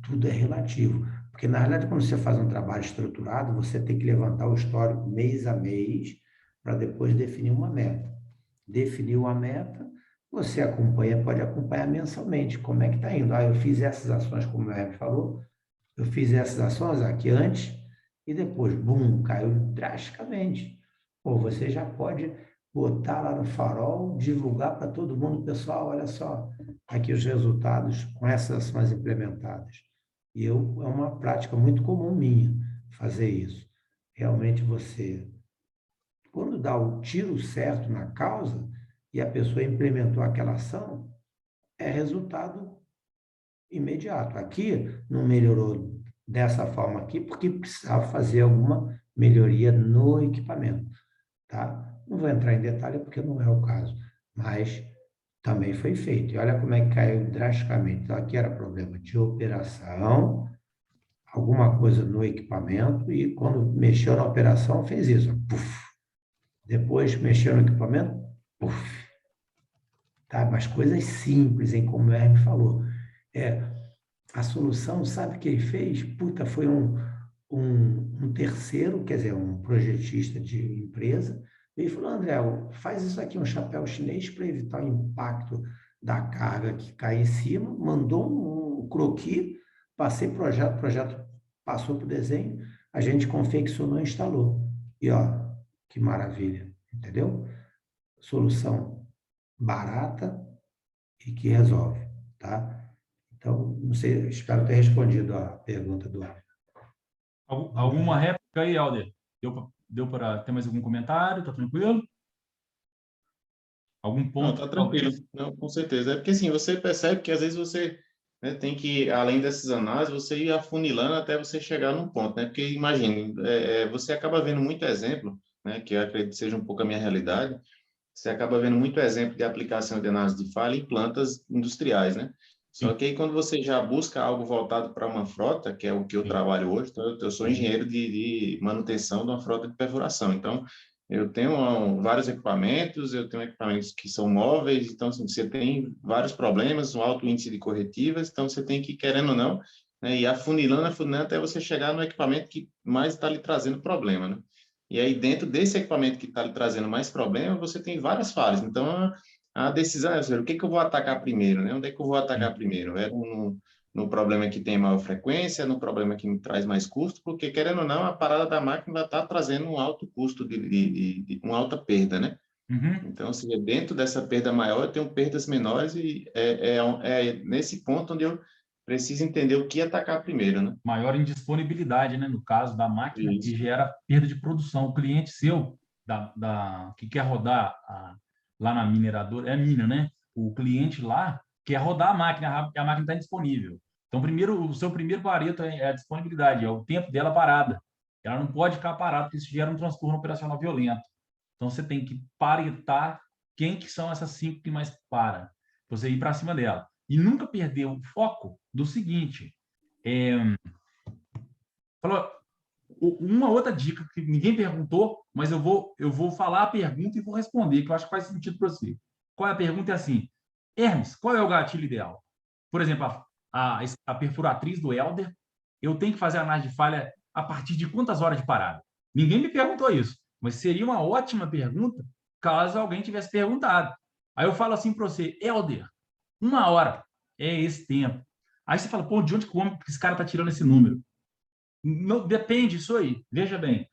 Tudo é relativo. Porque, na realidade, quando você faz um trabalho estruturado, você tem que levantar o histórico mês a mês para depois definir uma meta. Definiu a meta, você acompanha, pode acompanhar mensalmente como é que está indo. Ah, eu fiz essas ações, como o Hermes falou, eu fiz essas ações aqui antes e depois, bum, caiu drasticamente. Pô, você já pode botar lá no farol, divulgar para todo mundo, pessoal, olha só, aqui os resultados com essas ações implementadas. E é uma prática muito comum minha fazer isso. Realmente você, quando dá o tiro certo na causa e a pessoa implementou aquela ação, é resultado imediato. Aqui não melhorou dessa forma aqui porque precisava fazer alguma melhoria no equipamento, tá? Não vou entrar em detalhe porque não é o caso, mas também foi feito. E olha como é que caiu drasticamente. Então, aqui era problema de operação, alguma coisa no equipamento, e quando mexeu na operação, fez isso. Puf. Depois mexeu no equipamento, puf. Tá? Mas coisas simples, hein? Como o Hermes falou. A solução, sabe o que ele fez? Puta, foi um terceiro, quer dizer, um projetista de empresa, ele falou, André, faz isso aqui, um chapéu chinês para evitar o impacto da carga que cai em cima, mandou um croquis, passei projeto, projeto passou para o desenho, a gente confeccionou e instalou. E ó, que maravilha, entendeu? Solução barata e que resolve, tá? Então, não sei, espero ter respondido a pergunta do Alder. Alguma réplica aí, Alder? Deu para ter mais algum comentário? Tá tranquilo? Algum Não, ponto? tá tranquilo. Não, com certeza. É porque, assim, você percebe que, às vezes, você, né, tem que, além dessas análises, você ir afunilando até você chegar num ponto, né? Porque, imagine, você acaba vendo muito exemplo, né? Que eu acredito que seja um pouco a minha realidade. Você acaba vendo muito exemplo de aplicação de análise de falha em plantas industriais, né? Só Sim. que aí, quando você já busca algo voltado para uma frota, que é o que eu Sim. trabalho hoje, então eu sou engenheiro de manutenção de uma frota de perfuração. Então, eu tenho vários equipamentos, eu tenho equipamentos que são móveis, então, assim, você tem vários problemas, um alto índice de corretivas, então você tem que, querendo ou não, né, ir afunilando até você chegar no equipamento que mais está lhe trazendo problema, né? E aí, dentro desse equipamento que está lhe trazendo mais problema, você tem várias falhas. Então, a decisão é, o que que eu vou atacar primeiro, né? Onde é que eu vou atacar primeiro? É no problema que tem maior frequência, no problema que me traz mais custo, porque, querendo ou não, a parada da máquina está trazendo um alto custo, de uma alta perda, né? Uhum. Então, se dentro dessa perda maior, eu tenho perdas menores e é nesse ponto onde eu preciso entender o que atacar primeiro, né? Maior indisponibilidade, né? No caso da máquina, que Isso. gera perda de produção. O cliente seu, que quer rodar lá na mineradora, é a mina, né? O cliente lá quer rodar a máquina está indisponível. Então, primeiro, o seu primeiro pareto é a disponibilidade, é o tempo dela parada. Ela não pode ficar parada, porque isso gera um transtorno operacional violento. Então, você tem que paretar quem que são essas 5 que mais para. Você ir para cima dela. E nunca perder o foco do seguinte. Falou, Uma outra dica que ninguém perguntou, mas eu vou falar a pergunta e vou responder, que eu acho que faz sentido para você. Qual é a pergunta? É assim, Hermes, qual é o gatilho ideal? Por exemplo, a perfuratriz do Helder, eu tenho que fazer a análise de falha a partir de quantas horas de parada? Ninguém me perguntou isso, mas seria uma ótima pergunta caso alguém tivesse perguntado. Aí eu falo assim para você, Helder, 1 hora é esse tempo. Aí você fala, pô, de onde que esse cara está tirando esse número? Não, depende disso aí. Veja bem,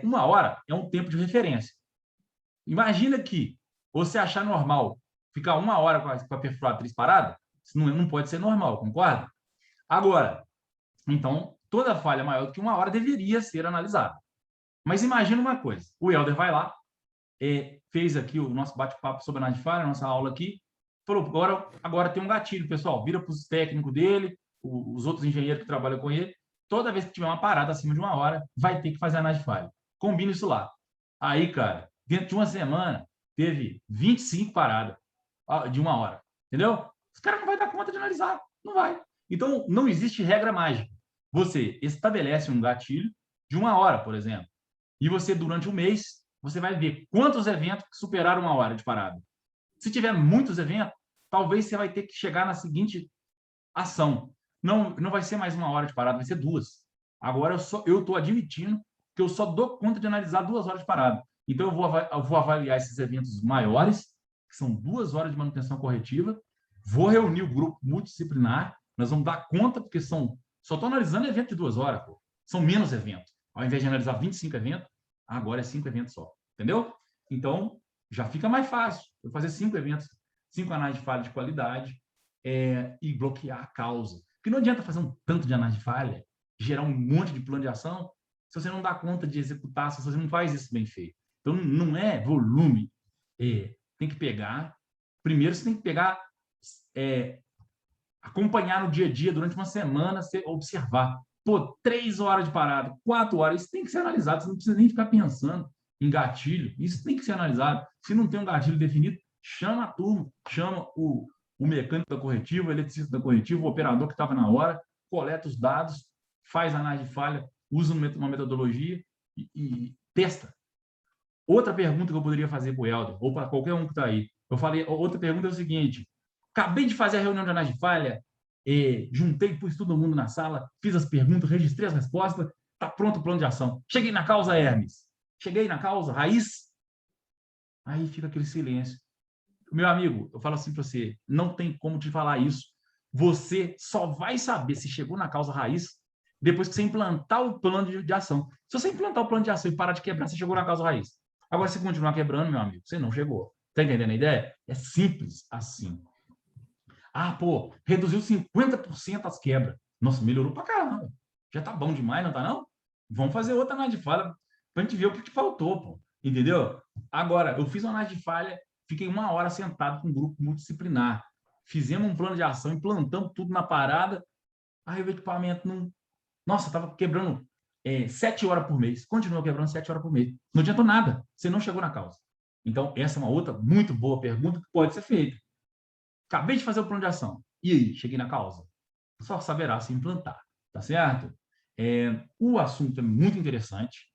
1 hora é um tempo de referência. Imagina que você achar normal ficar 1 hora com a perfuratriz parada, isso não pode ser normal, concorda? Agora, então, toda falha maior do que 1 hora deveria ser analisada. Mas imagina uma coisa, o Helder vai lá, fez aqui o nosso bate-papo sobre análise de falha, a nossa aula aqui, falou, agora tem um gatilho, pessoal, vira para os técnicos dele, os outros engenheiros que trabalham com ele, toda vez que tiver uma parada acima de 1 hora, vai ter que fazer análise de falha. Combina isso lá. Aí, cara, dentro de uma semana, teve 25 paradas de 1 hora. Entendeu? Os caras não vai dar conta de analisar. Não vai. Então, não existe regra mágica. Você estabelece um gatilho de 1 hora, por exemplo, e você, durante um mês, você vai ver quantos eventos superaram 1 hora de parada. Se tiver muitos eventos, talvez você vai ter que chegar na seguinte ação. Não vai ser mais 1 hora de parada, vai ser 2. Agora eu estou admitindo que eu só dou conta de analisar 2 horas de parada. Então eu vou avaliar esses eventos maiores, que são 2 horas de manutenção corretiva, vou reunir o grupo multidisciplinar, nós vamos dar conta, porque só estou analisando evento de 2 horas, pô. São menos eventos. Ao invés de analisar 25 eventos, agora é 5 eventos só. Entendeu? Então, já fica mais fácil. Eu fazer 5 eventos, 5 análises de falha de qualidade, e bloquear a causa. Porque não adianta fazer um tanto de análise de falha, gerar um monte de plano de ação, se você não dá conta de executar, se você não faz isso bem feito. Então, não é volume. Tem que pegar... Primeiro, você tem que pegar... acompanhar no dia a dia, durante uma semana, você observar. Pô, 3 horas de parada, 4 horas, isso tem que ser analisado. Você não precisa nem ficar pensando em gatilho. Isso tem que ser analisado. Se não tem um gatilho definido, chama a turma, chama o mecânico da corretiva, o eletricista da corretiva, o operador que estava na hora, coleta os dados, faz análise de falha, usa uma metodologia e testa. Outra pergunta que eu poderia fazer para o Helder, ou para qualquer um que está aí. Outra pergunta é o seguinte, acabei de fazer a reunião de análise de falha, juntei, pus todo mundo na sala, fiz as perguntas, registrei as respostas, está pronto o plano de ação. Cheguei na causa, Hermes. Cheguei na causa, raiz. Aí fica aquele silêncio. Meu amigo, eu falo assim para você, não tem como te falar isso. Você só vai saber se chegou na causa raiz depois que você implantar o plano de ação. Se você implantar o plano de ação e parar de quebrar, você chegou na causa raiz. Agora, se continuar quebrando, meu amigo, você não chegou. Tá entendendo a ideia? É simples assim. Ah, pô, reduziu 50% as quebras. Nossa, melhorou pra caramba. Já tá bom demais, não tá não? Vamos fazer outra análise de falha pra gente ver o que faltou, pô. Entendeu? Agora, eu fiz uma análise de falha, fiquei 1 hora sentado com um grupo multidisciplinar. Fizemos um plano de ação, implantamos tudo na parada. Aí o equipamento não... Nossa, estava quebrando 7 horas por mês. Continua quebrando 7 horas por mês. Não adiantou nada. Você não chegou na causa. Então, essa é uma outra muito boa pergunta que pode ser feita. Acabei de fazer o plano de ação. E aí? Cheguei na causa? Só saberá se implantar. Tá certo? O assunto é muito interessante.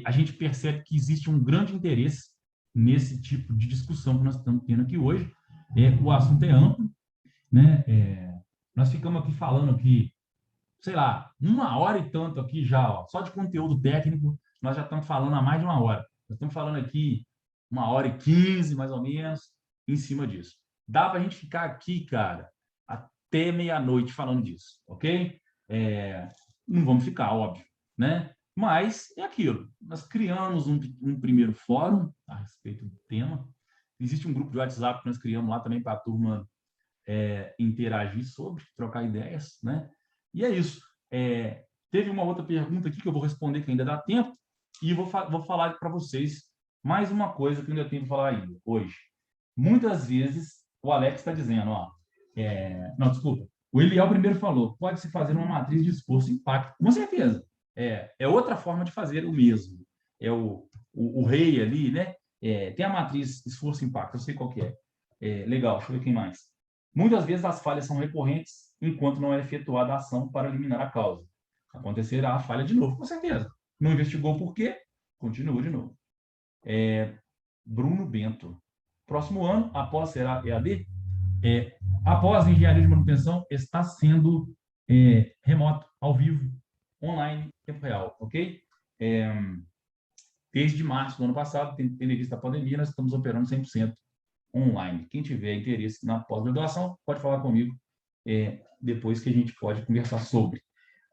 A gente percebe que existe um grande interesse nesse tipo de discussão que nós estamos tendo aqui hoje. O assunto é amplo, né? Nós ficamos aqui falando aqui, sei lá, 1 hora e tanto aqui já, ó, só de conteúdo técnico, nós já estamos falando há mais de 1 hora. Nós estamos falando aqui 1h15, mais ou menos, em cima disso. Dá para a gente ficar aqui, cara, até meia-noite falando disso, ok? Não vamos ficar, óbvio, né? Mas é aquilo. Nós criamos um primeiro fórum a respeito do tema. Existe um grupo de WhatsApp que nós criamos lá também para a turma interagir sobre, trocar ideias, né? E é isso. Teve uma outra pergunta aqui que eu vou responder, que ainda dá tempo, e vou falar para vocês mais uma coisa que eu ainda tenho que falar ainda, hoje. Muitas vezes, o Alex está dizendo, ó... não, desculpa. O Eliel primeiro falou, pode-se fazer uma matriz de esforço e impacto. Com certeza. É outra forma de fazer o mesmo. O rei ali, né? Tem a matriz esforço e impacto, eu sei qual que é. Legal, deixa eu ver quem mais. Muitas vezes as falhas são recorrentes enquanto não é efetuada a ação para eliminar a causa. acontecerá a falha de novo, com certeza. Não investigou por quê? Continua de novo. Bruno Bento. Próximo ano, após será EAD, após engenharia de manutenção, está sendo remoto, ao vivo, online, em tempo real, ok? Desde março do ano passado, tendo em vista a pandemia, nós estamos operando 100% online. Quem tiver interesse na pós-graduação, pode falar comigo depois que a gente pode conversar sobre.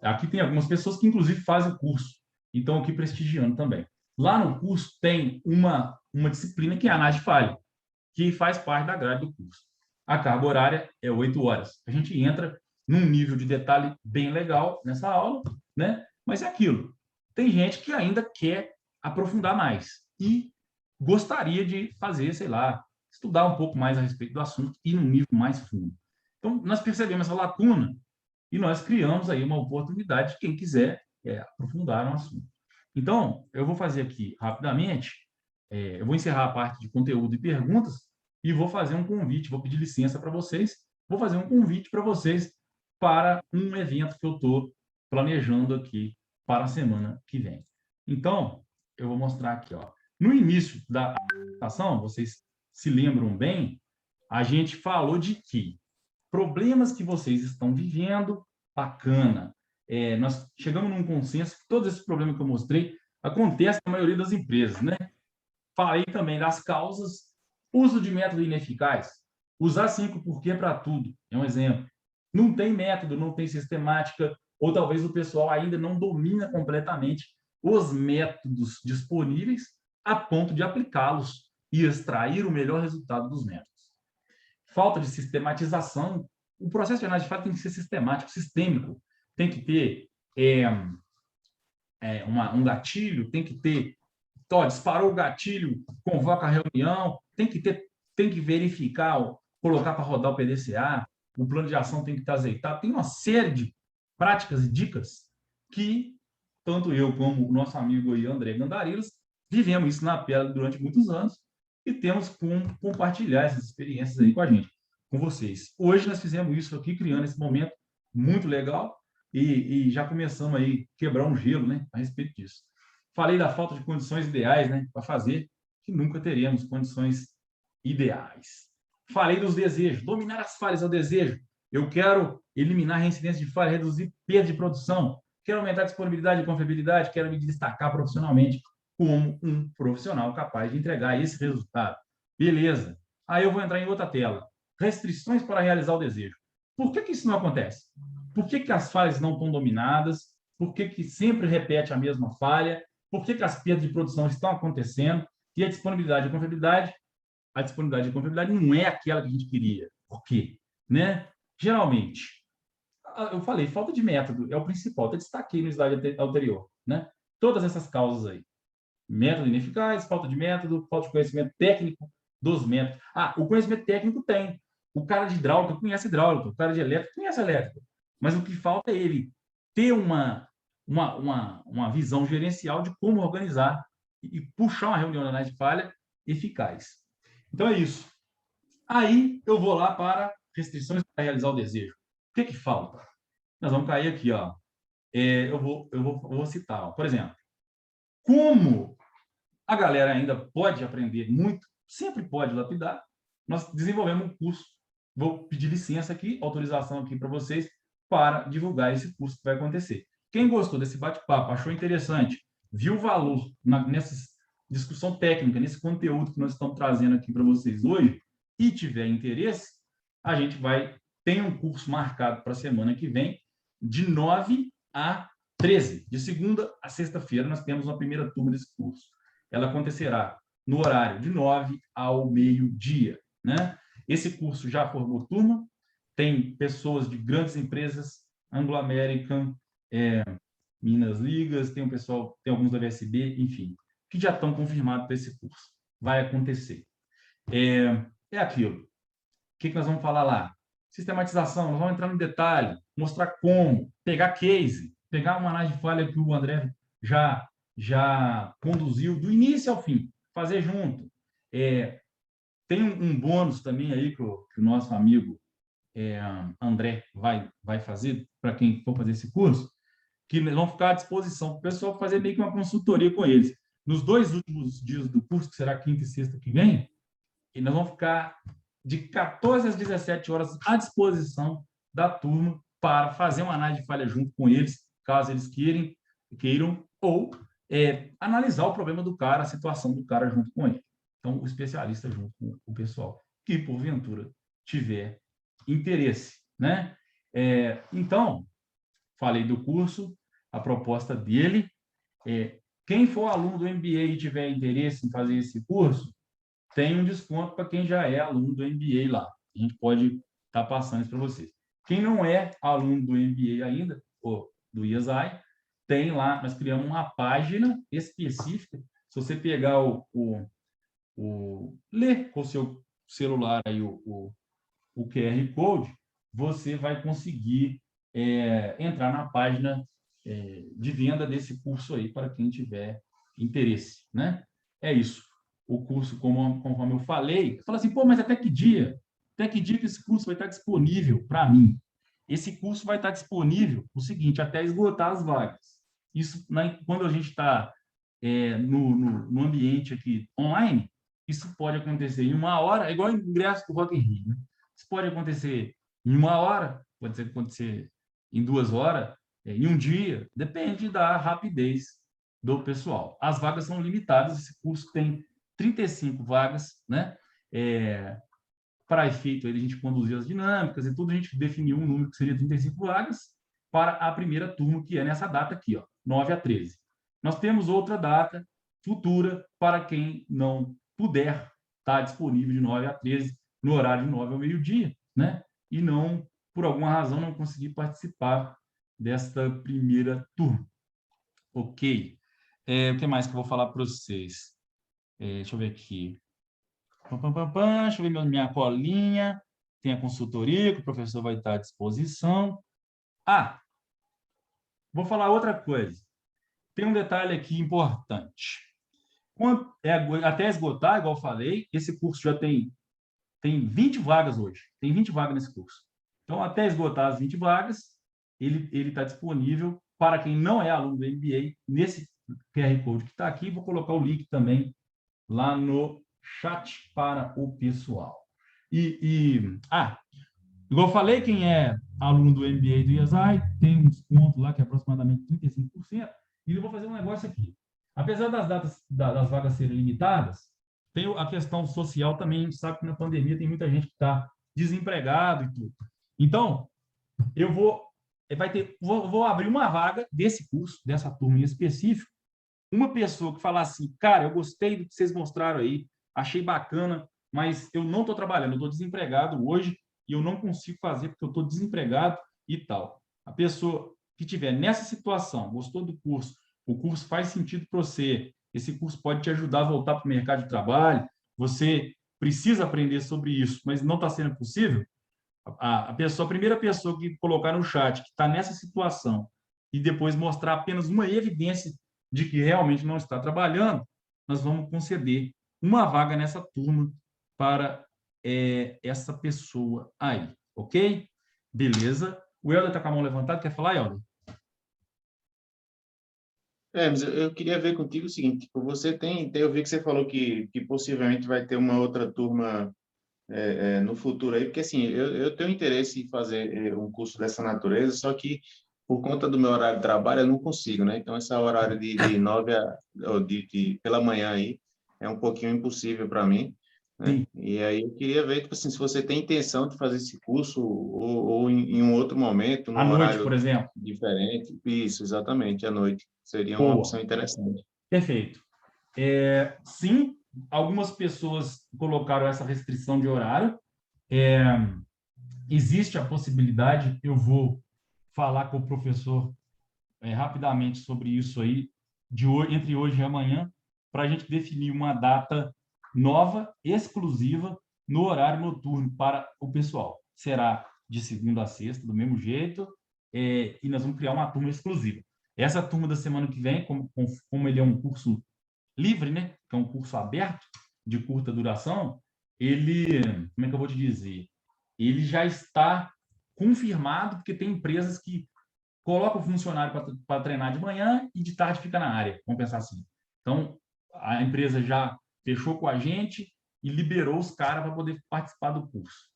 Aqui tem algumas pessoas que, inclusive, fazem o curso, então aqui prestigiando também. Lá no curso tem uma disciplina que é a análise de falha, que faz parte da grade do curso. A carga horária é 8 horas. A gente entra num nível de detalhe bem legal nessa aula, né? Mas é aquilo. Tem gente que ainda quer aprofundar mais e gostaria de fazer, sei lá, estudar um pouco mais a respeito do assunto e num nível mais fundo. Então, nós percebemos essa lacuna e nós criamos aí uma oportunidade de quem quiser aprofundar no assunto. Então, eu vou fazer aqui rapidamente, eu vou encerrar a parte de conteúdo e perguntas e vou fazer um convite, vou pedir licença para vocês, vou fazer um convite para vocês para um evento que eu estou planejando aqui para a semana que vem. Então, eu vou mostrar aqui, ó. No início da apresentação, vocês se lembram bem, a gente falou de que problemas que vocês estão vivendo, bacana. Nós chegamos num consenso que todos esses problemas que eu mostrei acontecem na maioria das empresas, né? Falei também das causas, uso de método ineficaz, usar 5 porquê para tudo, é um exemplo. Não tem método, não tem sistemática, ou talvez o pessoal ainda não domina completamente os métodos disponíveis a ponto de aplicá-los e extrair o melhor resultado dos métodos. Falta de sistematização. O processo de análise de falha tem que ser sistemático, sistêmico. Tem que ter um gatilho, tem que ter... disparou o gatilho, convoca a reunião, tem que verificar, colocar para rodar o PDCA, o plano de ação tem que estar azeitado. Tem uma série de práticas e dicas que tanto eu como o nosso amigo aí, André Gandarilas, vivemos isso na pele durante muitos anos e temos como compartilhar essas experiências aí com a gente, com vocês. Hoje nós fizemos isso aqui, criando esse momento muito legal e já começamos aí a quebrar um gelo, né, a respeito disso. Falei da falta de condições ideais, né, para fazer, que nunca teremos condições ideais. Falei dos desejos, dominar as falhas é o desejo. Eu quero eliminar a reincidência de falha, reduzir perda de produção, quero aumentar a disponibilidade e confiabilidade, quero me destacar profissionalmente como um profissional capaz de entregar esse resultado. Beleza. Aí eu vou entrar em outra tela. Restrições para realizar o desejo. Por que isso não acontece? Por que as falhas não estão dominadas? Por que sempre repete a mesma falha? Por que as perdas de produção estão acontecendo? E a disponibilidade e confiabilidade não é aquela que a gente queria. Por quê? Né? Geralmente, eu falei, falta de método é o principal. Eu destaquei no slide anterior, né? Todas essas causas aí. Método ineficaz, falta de método, falta de conhecimento técnico dos métodos. O conhecimento técnico tem. O cara de hidráulica conhece hidráulica, o cara de elétrica conhece elétrica. Mas o que falta é ele ter uma visão gerencial de como organizar e puxar uma reunião de análise de falha eficaz. Então é isso. Aí eu vou lá para restrições para realizar o desejo. O que falta? Nós vamos cair aqui, ó. Eu vou citar, ó. Por exemplo, como a galera ainda pode aprender muito, sempre pode lapidar, nós desenvolvemos um curso. Vou pedir licença aqui, autorização aqui para vocês, para divulgar esse curso que vai acontecer. Quem gostou desse bate-papo, achou interessante, viu o valor nessa discussão técnica, nesse conteúdo que nós estamos trazendo aqui para vocês hoje, e tiver interesse, a gente tem um curso marcado para a semana que vem, de 9 a 13. De segunda a sexta-feira, nós temos uma primeira turma desse curso. Ela acontecerá no horário de 9 ao meio-dia, né? Esse curso já formou turma, tem pessoas de grandes empresas, Anglo American, Minas Ligas, tem alguns da VSB, enfim, que já estão confirmados para esse curso. Vai acontecer. É aquilo. O que nós vamos falar lá? Sistematização, nós vamos entrar no detalhe, mostrar como, pegar case, pegar uma análise de falha que o André já conduziu do início ao fim, fazer junto. Tem um bônus também aí que o nosso amigo André vai fazer para quem for fazer esse curso, que vão ficar à disposição para o pessoal fazer meio que uma consultoria com eles. Nos 2 últimos dias do curso, que será quinta e sexta que vem, e nós vamos ficar de 14 às 17 horas à disposição da turma para fazer uma análise de falha junto com eles, caso eles queiram ou analisar o problema do cara, a situação do cara junto com ele. Então, o especialista junto com o pessoal que, porventura, tiver interesse, né? Então, falei do curso, a proposta dele quem for aluno do MBA e tiver interesse em fazer esse curso, tem um desconto para quem já é aluno do MBA lá. A gente pode estar passando isso para vocês. Quem não é aluno do MBA ainda, ou do IESAI, tem lá, nós criamos uma página específica. Se você pegar ler com o seu celular aí o QR Code, você vai conseguir entrar na página de venda desse curso aí para quem tiver interesse, né? É isso. O curso, conforme eu falei, eu falo assim, pô, mas até que dia? Até que dia que esse curso vai estar disponível para mim? Esse curso vai estar disponível, o seguinte, até esgotar as vagas. Isso, quando a gente está no ambiente aqui online, isso pode acontecer em 1 hora, é igual o ingresso do Rock in Rio, né? Isso pode acontecer em 1 hora, pode acontecer em 2 horas, em 1 dia, depende da rapidez do pessoal. As vagas são limitadas, esse curso tem 35 vagas, né? Para efeito aí, a gente conduzir as dinâmicas e tudo, a gente definiu um número que seria 35 vagas para a primeira turma, que é nessa data aqui, ó, 9 a 13. Nós temos outra data futura para quem não puder estar disponível de 9 a 13, no horário de 9 ao meio-dia, né? E não, por alguma razão, não conseguir participar desta primeira turma. Ok. O que mais que eu vou falar para vocês? Deixa eu ver aqui. Deixa eu ver minha colinha. Tem a consultoria, que o professor vai estar à disposição. Vou falar outra coisa. Tem um detalhe aqui importante. Até esgotar, igual eu falei, esse curso já tem 20 vagas hoje. Tem 20 vagas nesse curso. Então, até esgotar as 20 vagas, ele está disponível para quem não é aluno do MBA, nesse QR Code que está aqui. Vou colocar o link também lá no chat para o pessoal. Igual eu falei, quem é aluno do MBA do IESAI tem um desconto lá que é aproximadamente 35%. E eu vou fazer um negócio aqui. Apesar das vagas serem limitadas, tem a questão social também. A gente sabe que na pandemia tem muita gente que está desempregado e tudo. Então, eu vou abrir uma vaga desse curso, dessa turma em específico. Uma pessoa que falar assim, cara, eu gostei do que vocês mostraram aí, achei bacana, mas eu não estou trabalhando, eu estou desempregado hoje e eu não consigo fazer porque eu estou desempregado e tal. A pessoa que estiver nessa situação, gostou do curso, o curso faz sentido para você, esse curso pode te ajudar a voltar para o mercado de trabalho, você precisa aprender sobre isso, mas não está sendo possível, a primeira pessoa que colocar no chat que está nessa situação e depois mostrar apenas uma evidência de que realmente não está trabalhando, nós vamos conceder uma vaga nessa turma para essa pessoa aí, ok? Beleza? O Helder está com a mão levantada, quer falar, Helder? Mas eu queria ver contigo o seguinte, tipo, você eu vi que você falou que possivelmente vai ter uma outra turma no futuro aí, porque assim, eu tenho interesse em fazer um curso dessa natureza, só que por conta do meu horário de trabalho eu não consigo, né? Então esse horário de 9 pela manhã aí é um pouquinho impossível para mim, né? Sim. E aí eu queria ver, tipo assim, se você tem intenção de fazer esse curso ou em um outro momento, num À noite, horário por exemplo. diferente. Isso, exatamente, à noite. Seria uma Boa. opção interessante. Perfeito. Sim, algumas pessoas colocaram essa restrição de horário. Existe a possibilidade, eu vou falar com o professor rapidamente sobre isso aí, entre hoje e amanhã, para a gente definir uma data nova, exclusiva, no horário noturno para o pessoal. Será de segunda a sexta, do mesmo jeito, e nós vamos criar uma turma exclusiva. Essa turma da semana que vem, como ele é um curso livre, né, que é um curso aberto, de curta duração, como é que eu vou te dizer? Ele já está confirmado, porque tem empresas que coloca o funcionário para treinar de manhã e de tarde fica na área, vamos pensar assim. Então, a empresa já fechou com a gente e liberou os caras para poder participar do curso.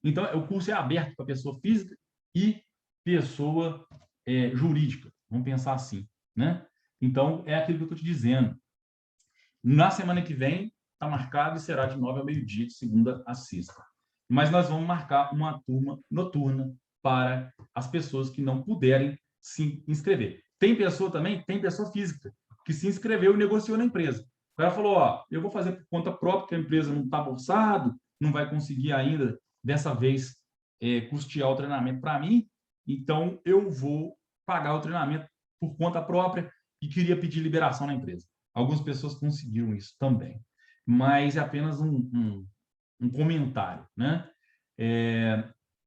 Então, o curso é aberto para pessoa física e pessoa jurídica, vamos pensar assim, né? Então, é aquilo que eu estou te dizendo. Na semana que vem, está marcado e será de 9 ao meio-dia, de segunda a sexta. Mas nós vamos marcar uma turma noturna para as pessoas que não puderem se inscrever. Tem pessoa também, tem pessoa física, que se inscreveu e negociou na empresa. O cara falou, ó, eu vou fazer por conta própria, que a empresa não está bolsado, não vai conseguir ainda, dessa vez, custear o treinamento para mim, então eu vou pagar o treinamento por conta própria e queria pedir liberação na empresa. Algumas pessoas conseguiram isso também, mas é apenas um comentário, né?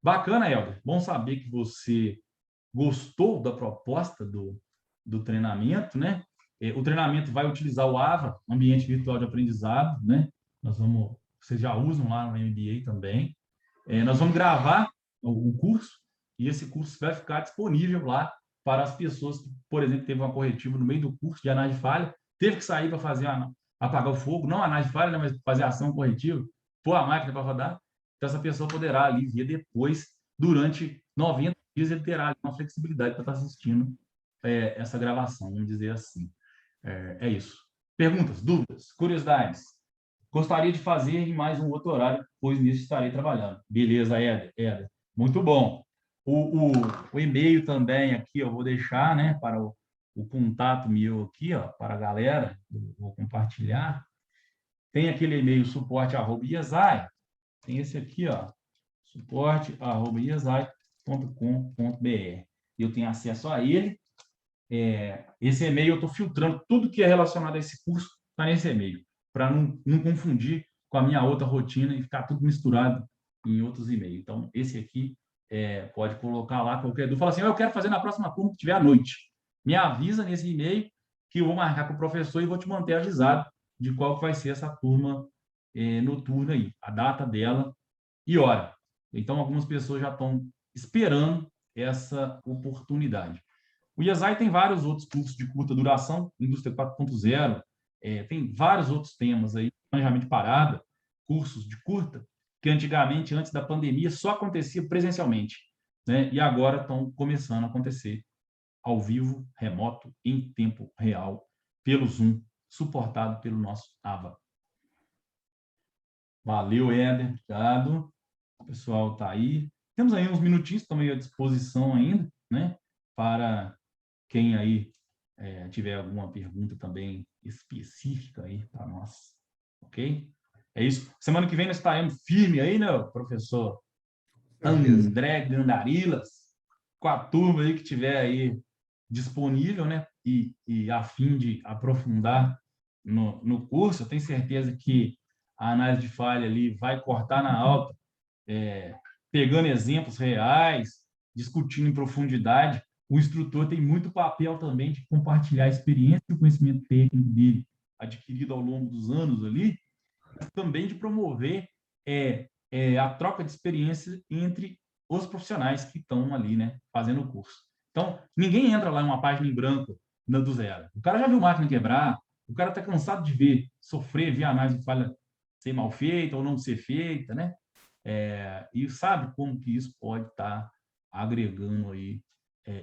Bacana, Helder. Bom saber que você gostou da proposta do treinamento, né? O treinamento vai utilizar o AVA, Ambiente Virtual de Aprendizado, né? Vocês já usam lá no MBA também. Nós vamos gravar o curso e esse curso vai ficar disponível lá para as pessoas que, por exemplo, teve uma corretiva no meio do curso de análise de falha, teve que sair para fazer apagar o fogo, não análise de falha, né, mas fazer ação corretiva, pôr a máquina para rodar. Então, essa pessoa poderá ali ver depois, durante 90 dias, ele terá uma flexibilidade para estar assistindo essa gravação, vamos dizer assim. É isso. Perguntas, dúvidas, curiosidades? Gostaria de fazer em mais um outro horário, pois nisso estarei trabalhando. Beleza, Éder. Muito bom. O e-mail também aqui eu vou deixar, né, para o contato meu aqui, ó, para a galera, vou compartilhar. Tem aquele e-mail suporte@iesai, tem esse aqui, ó, suporte@iesai.com.br. Eu tenho acesso a ele. Esse e-mail eu estou filtrando tudo que é relacionado a esse curso, está nesse e-mail, para não confundir com a minha outra rotina e ficar tudo misturado em outros e-mails. Então, esse aqui pode colocar lá qualquer dúvida. Fala assim, eu quero fazer na próxima turma que tiver à noite. Me avisa nesse e-mail que eu vou marcar com o professor e vou te manter avisado de qual vai ser essa turma noturna aí, a data dela e hora. Então, algumas pessoas já estão esperando essa oportunidade. O IESAI tem vários outros cursos de curta duração, Indústria 4.0, tem vários outros temas aí, planejamento de parada, cursos de curta, que antigamente, antes da pandemia, só acontecia presencialmente, né? E agora estão começando a acontecer ao vivo, remoto, em tempo real, pelo Zoom, suportado pelo nosso AVA. Valeu, Éder, obrigado. O pessoal está aí. Temos aí uns minutinhos, estão aí à disposição ainda, né? Para quem aí tiver alguma pergunta também específica aí para nós, ok? É isso. Semana que vem nós estaremos firme aí, né, professor André Gandarilas, com a turma aí que tiver aí disponível, né, e a fim de aprofundar no curso. Eu tenho certeza que a análise de falha ali vai cortar na alta, pegando exemplos reais, discutindo em profundidade. O instrutor tem muito papel também de compartilhar a experiência e o conhecimento técnico dele, adquirido ao longo dos anos ali, mas também de promover a troca de experiência entre os profissionais que estão ali, né, fazendo o curso. Então, ninguém entra lá em uma página em branco do zero. O cara já viu máquina quebrar, o cara está cansado de ver a análise de falha ser mal feita ou não ser feita, né? E sabe como que isso pode estar agregando aí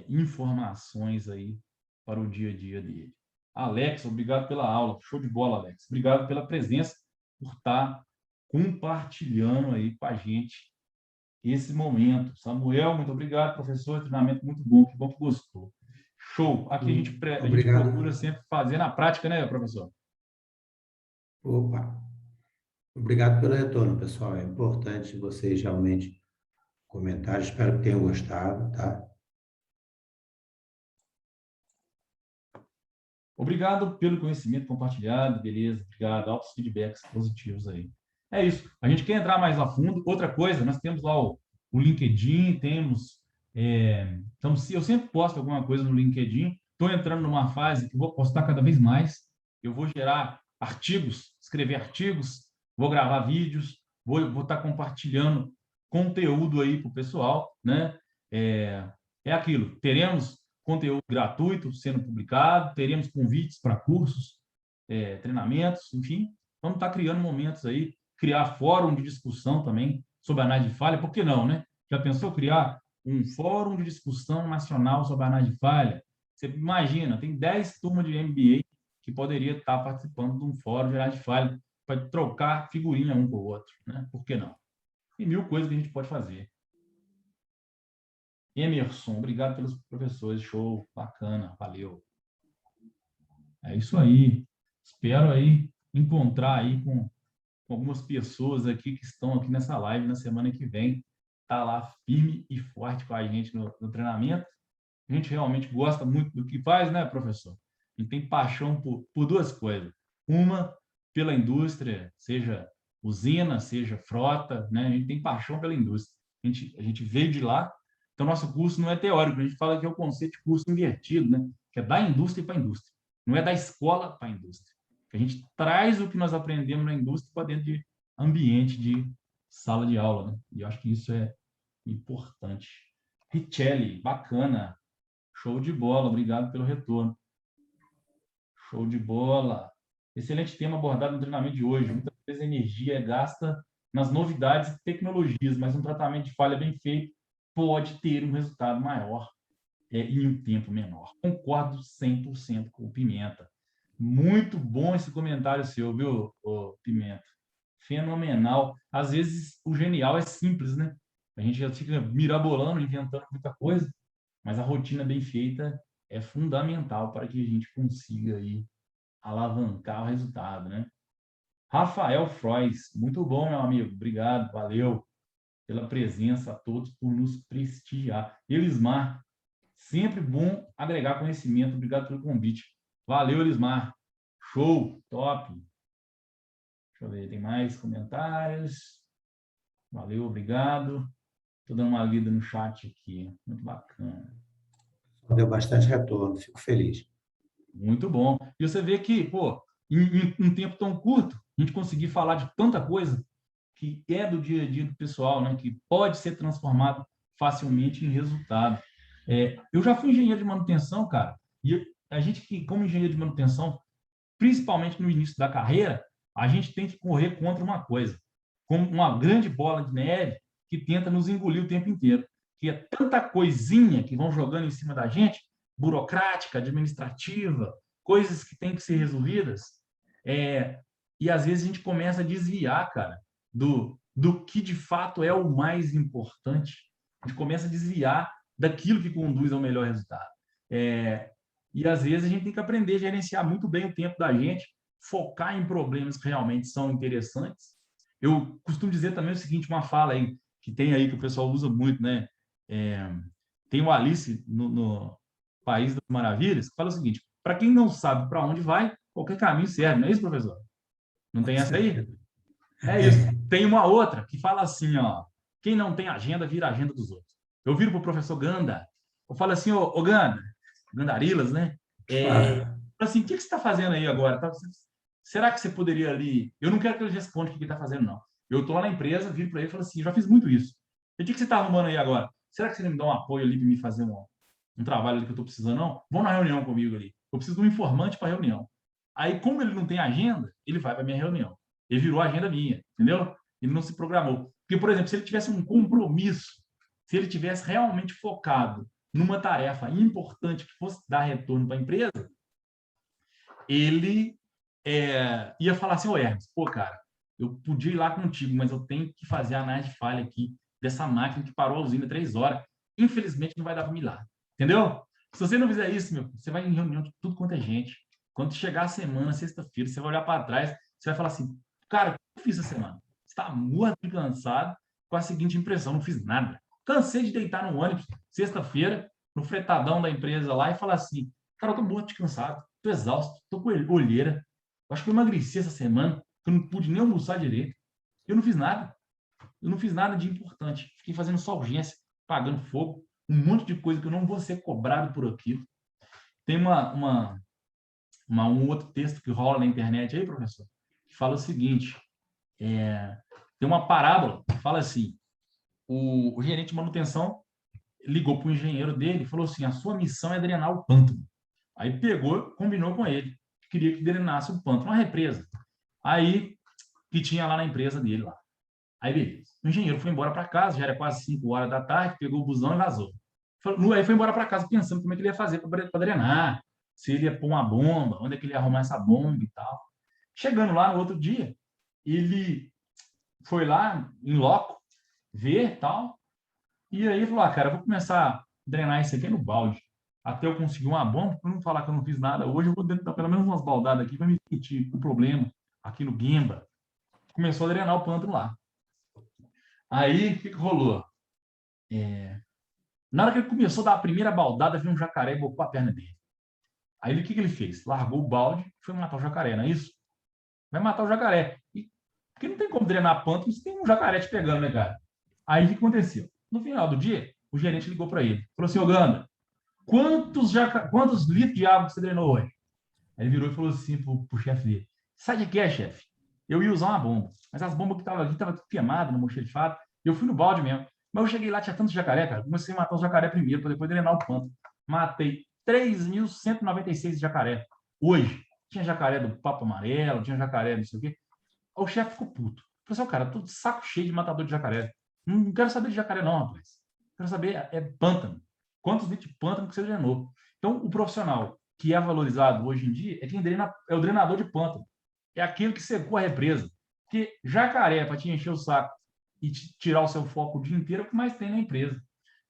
informações aí para o dia a dia dele. Alex, obrigado pela aula. Show de bola, Alex. Obrigado pela presença, por estar compartilhando aí com a gente esse momento. Samuel, muito obrigado, professor. Treinamento muito bom, que bom que gostou. Show. Aqui a gente procura sempre fazer na prática, né, professor? Opa. Obrigado pelo retorno, pessoal. É importante vocês realmente comentarem. Espero que tenham gostado, tá? Obrigado pelo conhecimento compartilhado, beleza, obrigado, altos feedbacks positivos aí. É isso, a gente quer entrar mais a fundo. Outra coisa, nós temos lá o LinkedIn, eu sempre posto alguma coisa no LinkedIn, estou entrando numa fase que vou postar cada vez mais, eu vou gerar artigos, escrever artigos, vou gravar vídeos, vou estar compartilhando conteúdo aí para o pessoal, né? é aquilo, teremos conteúdo gratuito sendo publicado, teremos convites para cursos, treinamentos, enfim, vamos estar criando momentos aí, criar fórum de discussão também sobre análise de falha, por que não, né? Já pensou criar um fórum de discussão nacional sobre análise de falha? Você imagina, tem 10 turmas de MBA que poderia estar participando de um fórum de análise de falha para trocar figurinha um com o outro, né? Por que não? Tem mil coisas que a gente pode fazer. Emerson, obrigado pelos professores, show, bacana, valeu. É isso aí. Espero aí encontrar aí com algumas pessoas aqui que estão aqui nessa live na semana que vem, tá lá firme e forte com a gente no treinamento. A gente realmente gosta muito do que faz, né, professor? A gente tem paixão por duas coisas. Uma, pela indústria, seja usina, seja frota, né? A gente tem paixão pela indústria. A gente veio de lá, então nosso curso não é teórico, a gente fala que é o conceito de curso invertido, né? Que é da indústria para a indústria. Não é da escola para a indústria. A gente traz o que nós aprendemos na indústria para dentro de ambiente de sala de aula, né? E eu acho que isso é importante. Richelli, bacana. Show de bola, obrigado pelo retorno. Show de bola. Excelente tema abordado no treinamento de hoje. Muitas vezes a energia é gasta nas novidades e tecnologias, mas um tratamento de falha bem feito pode ter um resultado maior em um tempo menor. Concordo 100% com o Pimenta. Muito bom esse comentário seu, viu, Pimenta? Fenomenal. Às vezes o genial é simples, né? A gente já fica mirabolando, inventando muita coisa, mas a rotina bem feita é fundamental para que a gente consiga aí alavancar o resultado, né? Rafael Frois, muito bom, meu amigo. Obrigado, valeu pela presença a todos, por nos prestigiar. Elismar, sempre bom agregar conhecimento. Obrigado pelo convite. Valeu, Elismar. Show, top. Deixa eu ver, tem mais comentários. Valeu, obrigado. Estou dando uma lida no chat aqui. Muito bacana. Deu bastante retorno, fico feliz. Muito bom. E você vê que, pô, em um tempo tão curto, a gente conseguir falar de tanta coisa que é do dia a dia do pessoal, né? Que pode ser transformado facilmente em resultado. Eu já fui engenheiro de manutenção, cara, e a gente que, como engenheiro de manutenção, principalmente no início da carreira, a gente tem que correr contra uma coisa, como uma grande bola de neve que tenta nos engolir o tempo inteiro, que é tanta coisinha que vão jogando em cima da gente, burocrática, administrativa, coisas que têm que ser resolvidas, e às vezes a gente começa a desviar, cara, do que de fato é o mais importante. A gente começa a desviar daquilo que conduz ao melhor resultado. E às vezes a gente tem que aprender a gerenciar muito bem o tempo da gente, focar em problemas que realmente são interessantes. Eu costumo dizer também o seguinte, uma fala aí, que tem aí que o pessoal usa muito, né? Tem o Alice no País das Maravilhas, que fala o seguinte, para quem não sabe para onde vai, qualquer caminho serve, não é isso, professor? Não tem essa aí? É isso. Tem uma outra que fala assim, ó, quem não tem agenda, vira a agenda dos outros. Eu viro para o professor Ganda, eu falo assim, ô Ganda, Gandarilas, né? Assim, o que você está fazendo aí agora? Será que você poderia ali... Eu não quero que ele responda o que ele está fazendo, não. Eu estou lá na empresa, viro para ele e falo assim, já fiz muito isso. E o que você está arrumando aí agora? Será que você me dá um apoio ali para me fazer um trabalho ali que eu estou precisando, não? Vão na reunião comigo ali. Eu preciso de um informante para a reunião. Aí, como ele não tem agenda, ele vai para a minha reunião. Ele virou a agenda minha, entendeu? Ele não se programou. Porque, por exemplo, se ele tivesse um compromisso, se ele tivesse realmente focado numa tarefa importante que fosse dar retorno para a empresa, ele ia falar assim, ô Hermes, pô, cara, eu podia ir lá contigo, mas eu tenho que fazer a análise de falha aqui dessa máquina que parou a usina 3 horas. Infelizmente, não vai dar para me ir lá. Entendeu? Se você não fizer isso, você vai em reunião de tudo quanto é gente. Quando chegar a semana, sexta-feira, você vai olhar para trás, você vai falar assim, cara, o que eu fiz essa semana? Você está morto e cansado com a seguinte impressão, não fiz nada. Cansei de deitar no ônibus, sexta-feira, no fretadão da empresa lá e falar assim, cara, eu tô morto de cansado, tô exausto, tô com olheira. Eu acho que eu emagreci essa semana, que eu não pude nem almoçar direito. Eu não fiz nada. Eu não fiz nada de importante. Fiquei fazendo só urgência, pagando fogo, um monte de coisa que eu não vou ser cobrado por aquilo. Tem um outro texto que rola na internet aí, professor, que fala o seguinte, tem uma parábola que fala assim, o gerente de manutenção, ligou para o engenheiro dele e falou assim, a sua missão é drenar o pântano. Aí pegou, combinou com ele, queria que drenasse o pântano, uma represa. Aí, que tinha lá na empresa dele lá. Aí, beleza. O engenheiro foi embora para casa, já era quase 5 horas da tarde, pegou o busão e vazou. Aí foi embora para casa pensando como é que ele ia fazer para drenar, se ele ia pôr uma bomba, onde é que ele ia arrumar essa bomba e tal. Chegando lá no outro dia, ele foi lá, em loco, ver tal, e aí falou, cara, eu vou começar a drenar isso aqui no balde, até eu conseguir uma bomba, para não falar que eu não fiz nada. Hoje eu vou dar pelo menos umas baldadas aqui para me discutir o problema aqui no Guemba. Começou a drenar o pântano lá. Aí, o que rolou? Na hora que ele começou a dar a primeira baldada, veio um jacaré e bocou a perna dele. Aí, o que ele fez? Largou o balde e foi matar o jacaré, não é isso? Vai matar o jacaré. Porque não tem como drenar pântano se tem um jacaré te pegando, né, cara? Aí, o que aconteceu? No final do dia, o gerente ligou para ele. Falou assim, ô Ganda, quantos litros de água você drenou hoje? Aí ele virou e falou assim pro chefe dele, sabe o que é, chefe? Eu ia usar uma bomba, mas as bombas que estavam aqui estavam queimadas no mochilifado, e eu fui no balde mesmo. Mas eu cheguei lá, tinha tanto jacaré, cara. Comecei a matar os jacaré primeiro, para depois drenar o pântano. Matei 3.196 jacaré. Hoje, tinha jacaré do papo amarelo, tinha jacaré não sei o quê. O chefe ficou puto. Falei assim, cara, tô de saco cheio de matador de jacaré. Não quero saber de jacaré não, rapaz. Quero saber pântano. Quantos litros de pântano que você drenou? Então, o profissional que é valorizado hoje em dia é quem drena, é o drenador de pântano. É aquele que secou a represa. Porque jacaré, para te encher o saco e tirar o seu foco o dia inteiro, é o que mais tem na empresa.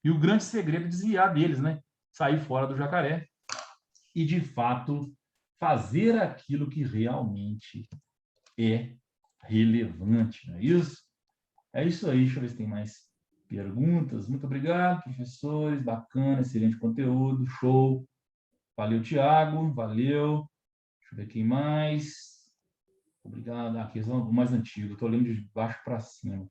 E o grande segredo é desviar deles, né? Sair fora do jacaré e, de fato, fazer aquilo que realmente é relevante, não é isso? É isso aí, deixa eu ver se tem mais perguntas. Muito obrigado, professores, bacana, excelente conteúdo, show. Valeu, Tiago, valeu. Deixa eu ver quem mais. Obrigado. Aqui é o mais antigo, estou lendo de baixo para cima.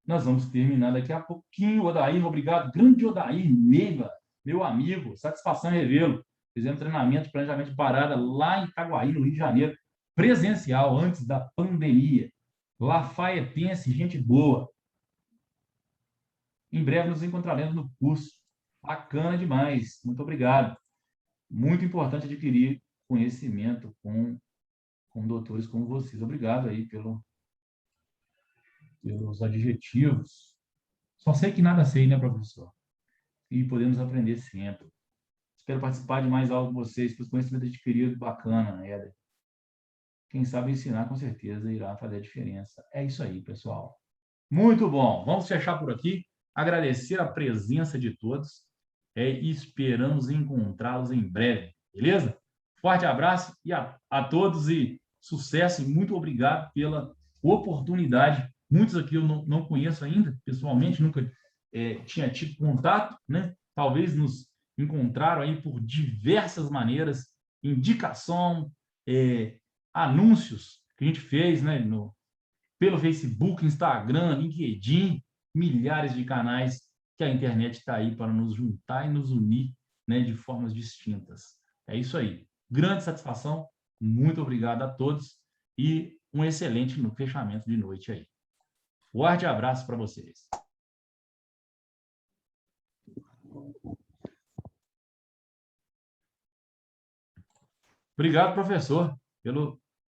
Nós vamos terminar daqui a pouquinho. Odair, obrigado. Grande Odair Neiva, meu amigo, satisfação em revê-lo. Fizemos treinamento de planejamento de parada lá em Itaguaí, no Rio de Janeiro, presencial, antes da pandemia. Lafaiense, gente boa. Em breve nos encontraremos no curso. Bacana demais. Muito obrigado. Muito importante adquirir conhecimento com doutores como vocês. Obrigado aí pelos adjetivos. Só sei que nada sei, né, professor? E podemos aprender sempre. Espero participar de mais algo com vocês, pelos conhecimentos adquiridos. Bacana, Éder. Quem sabe ensinar, com certeza, irá fazer a diferença. É isso aí, pessoal. Muito bom. Vamos fechar por aqui. Agradecer a presença de todos e esperamos encontrá-los em breve. Beleza? Forte abraço e a todos e sucesso e muito obrigado pela oportunidade. Muitos aqui eu não conheço ainda, pessoalmente, nunca tinha tido contato, né? Talvez nos encontraram aí por diversas maneiras, indicação, anúncios que a gente fez, né? Pelo Facebook, Instagram, LinkedIn, milhares de canais que a internet está aí para nos juntar e nos unir, né, de formas distintas. É isso aí. Grande satisfação. Muito obrigado a todos e um excelente fechamento de noite aí. Forte abraço para vocês. Obrigado, professor,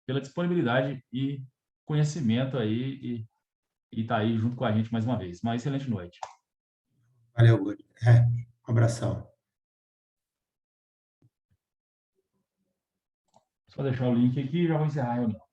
pela disponibilidade e conhecimento aí e tá aí junto com a gente mais uma vez. Uma excelente noite. Valeu, Guto. Um abração. Só deixar o link aqui e já vou encerrar a reunião.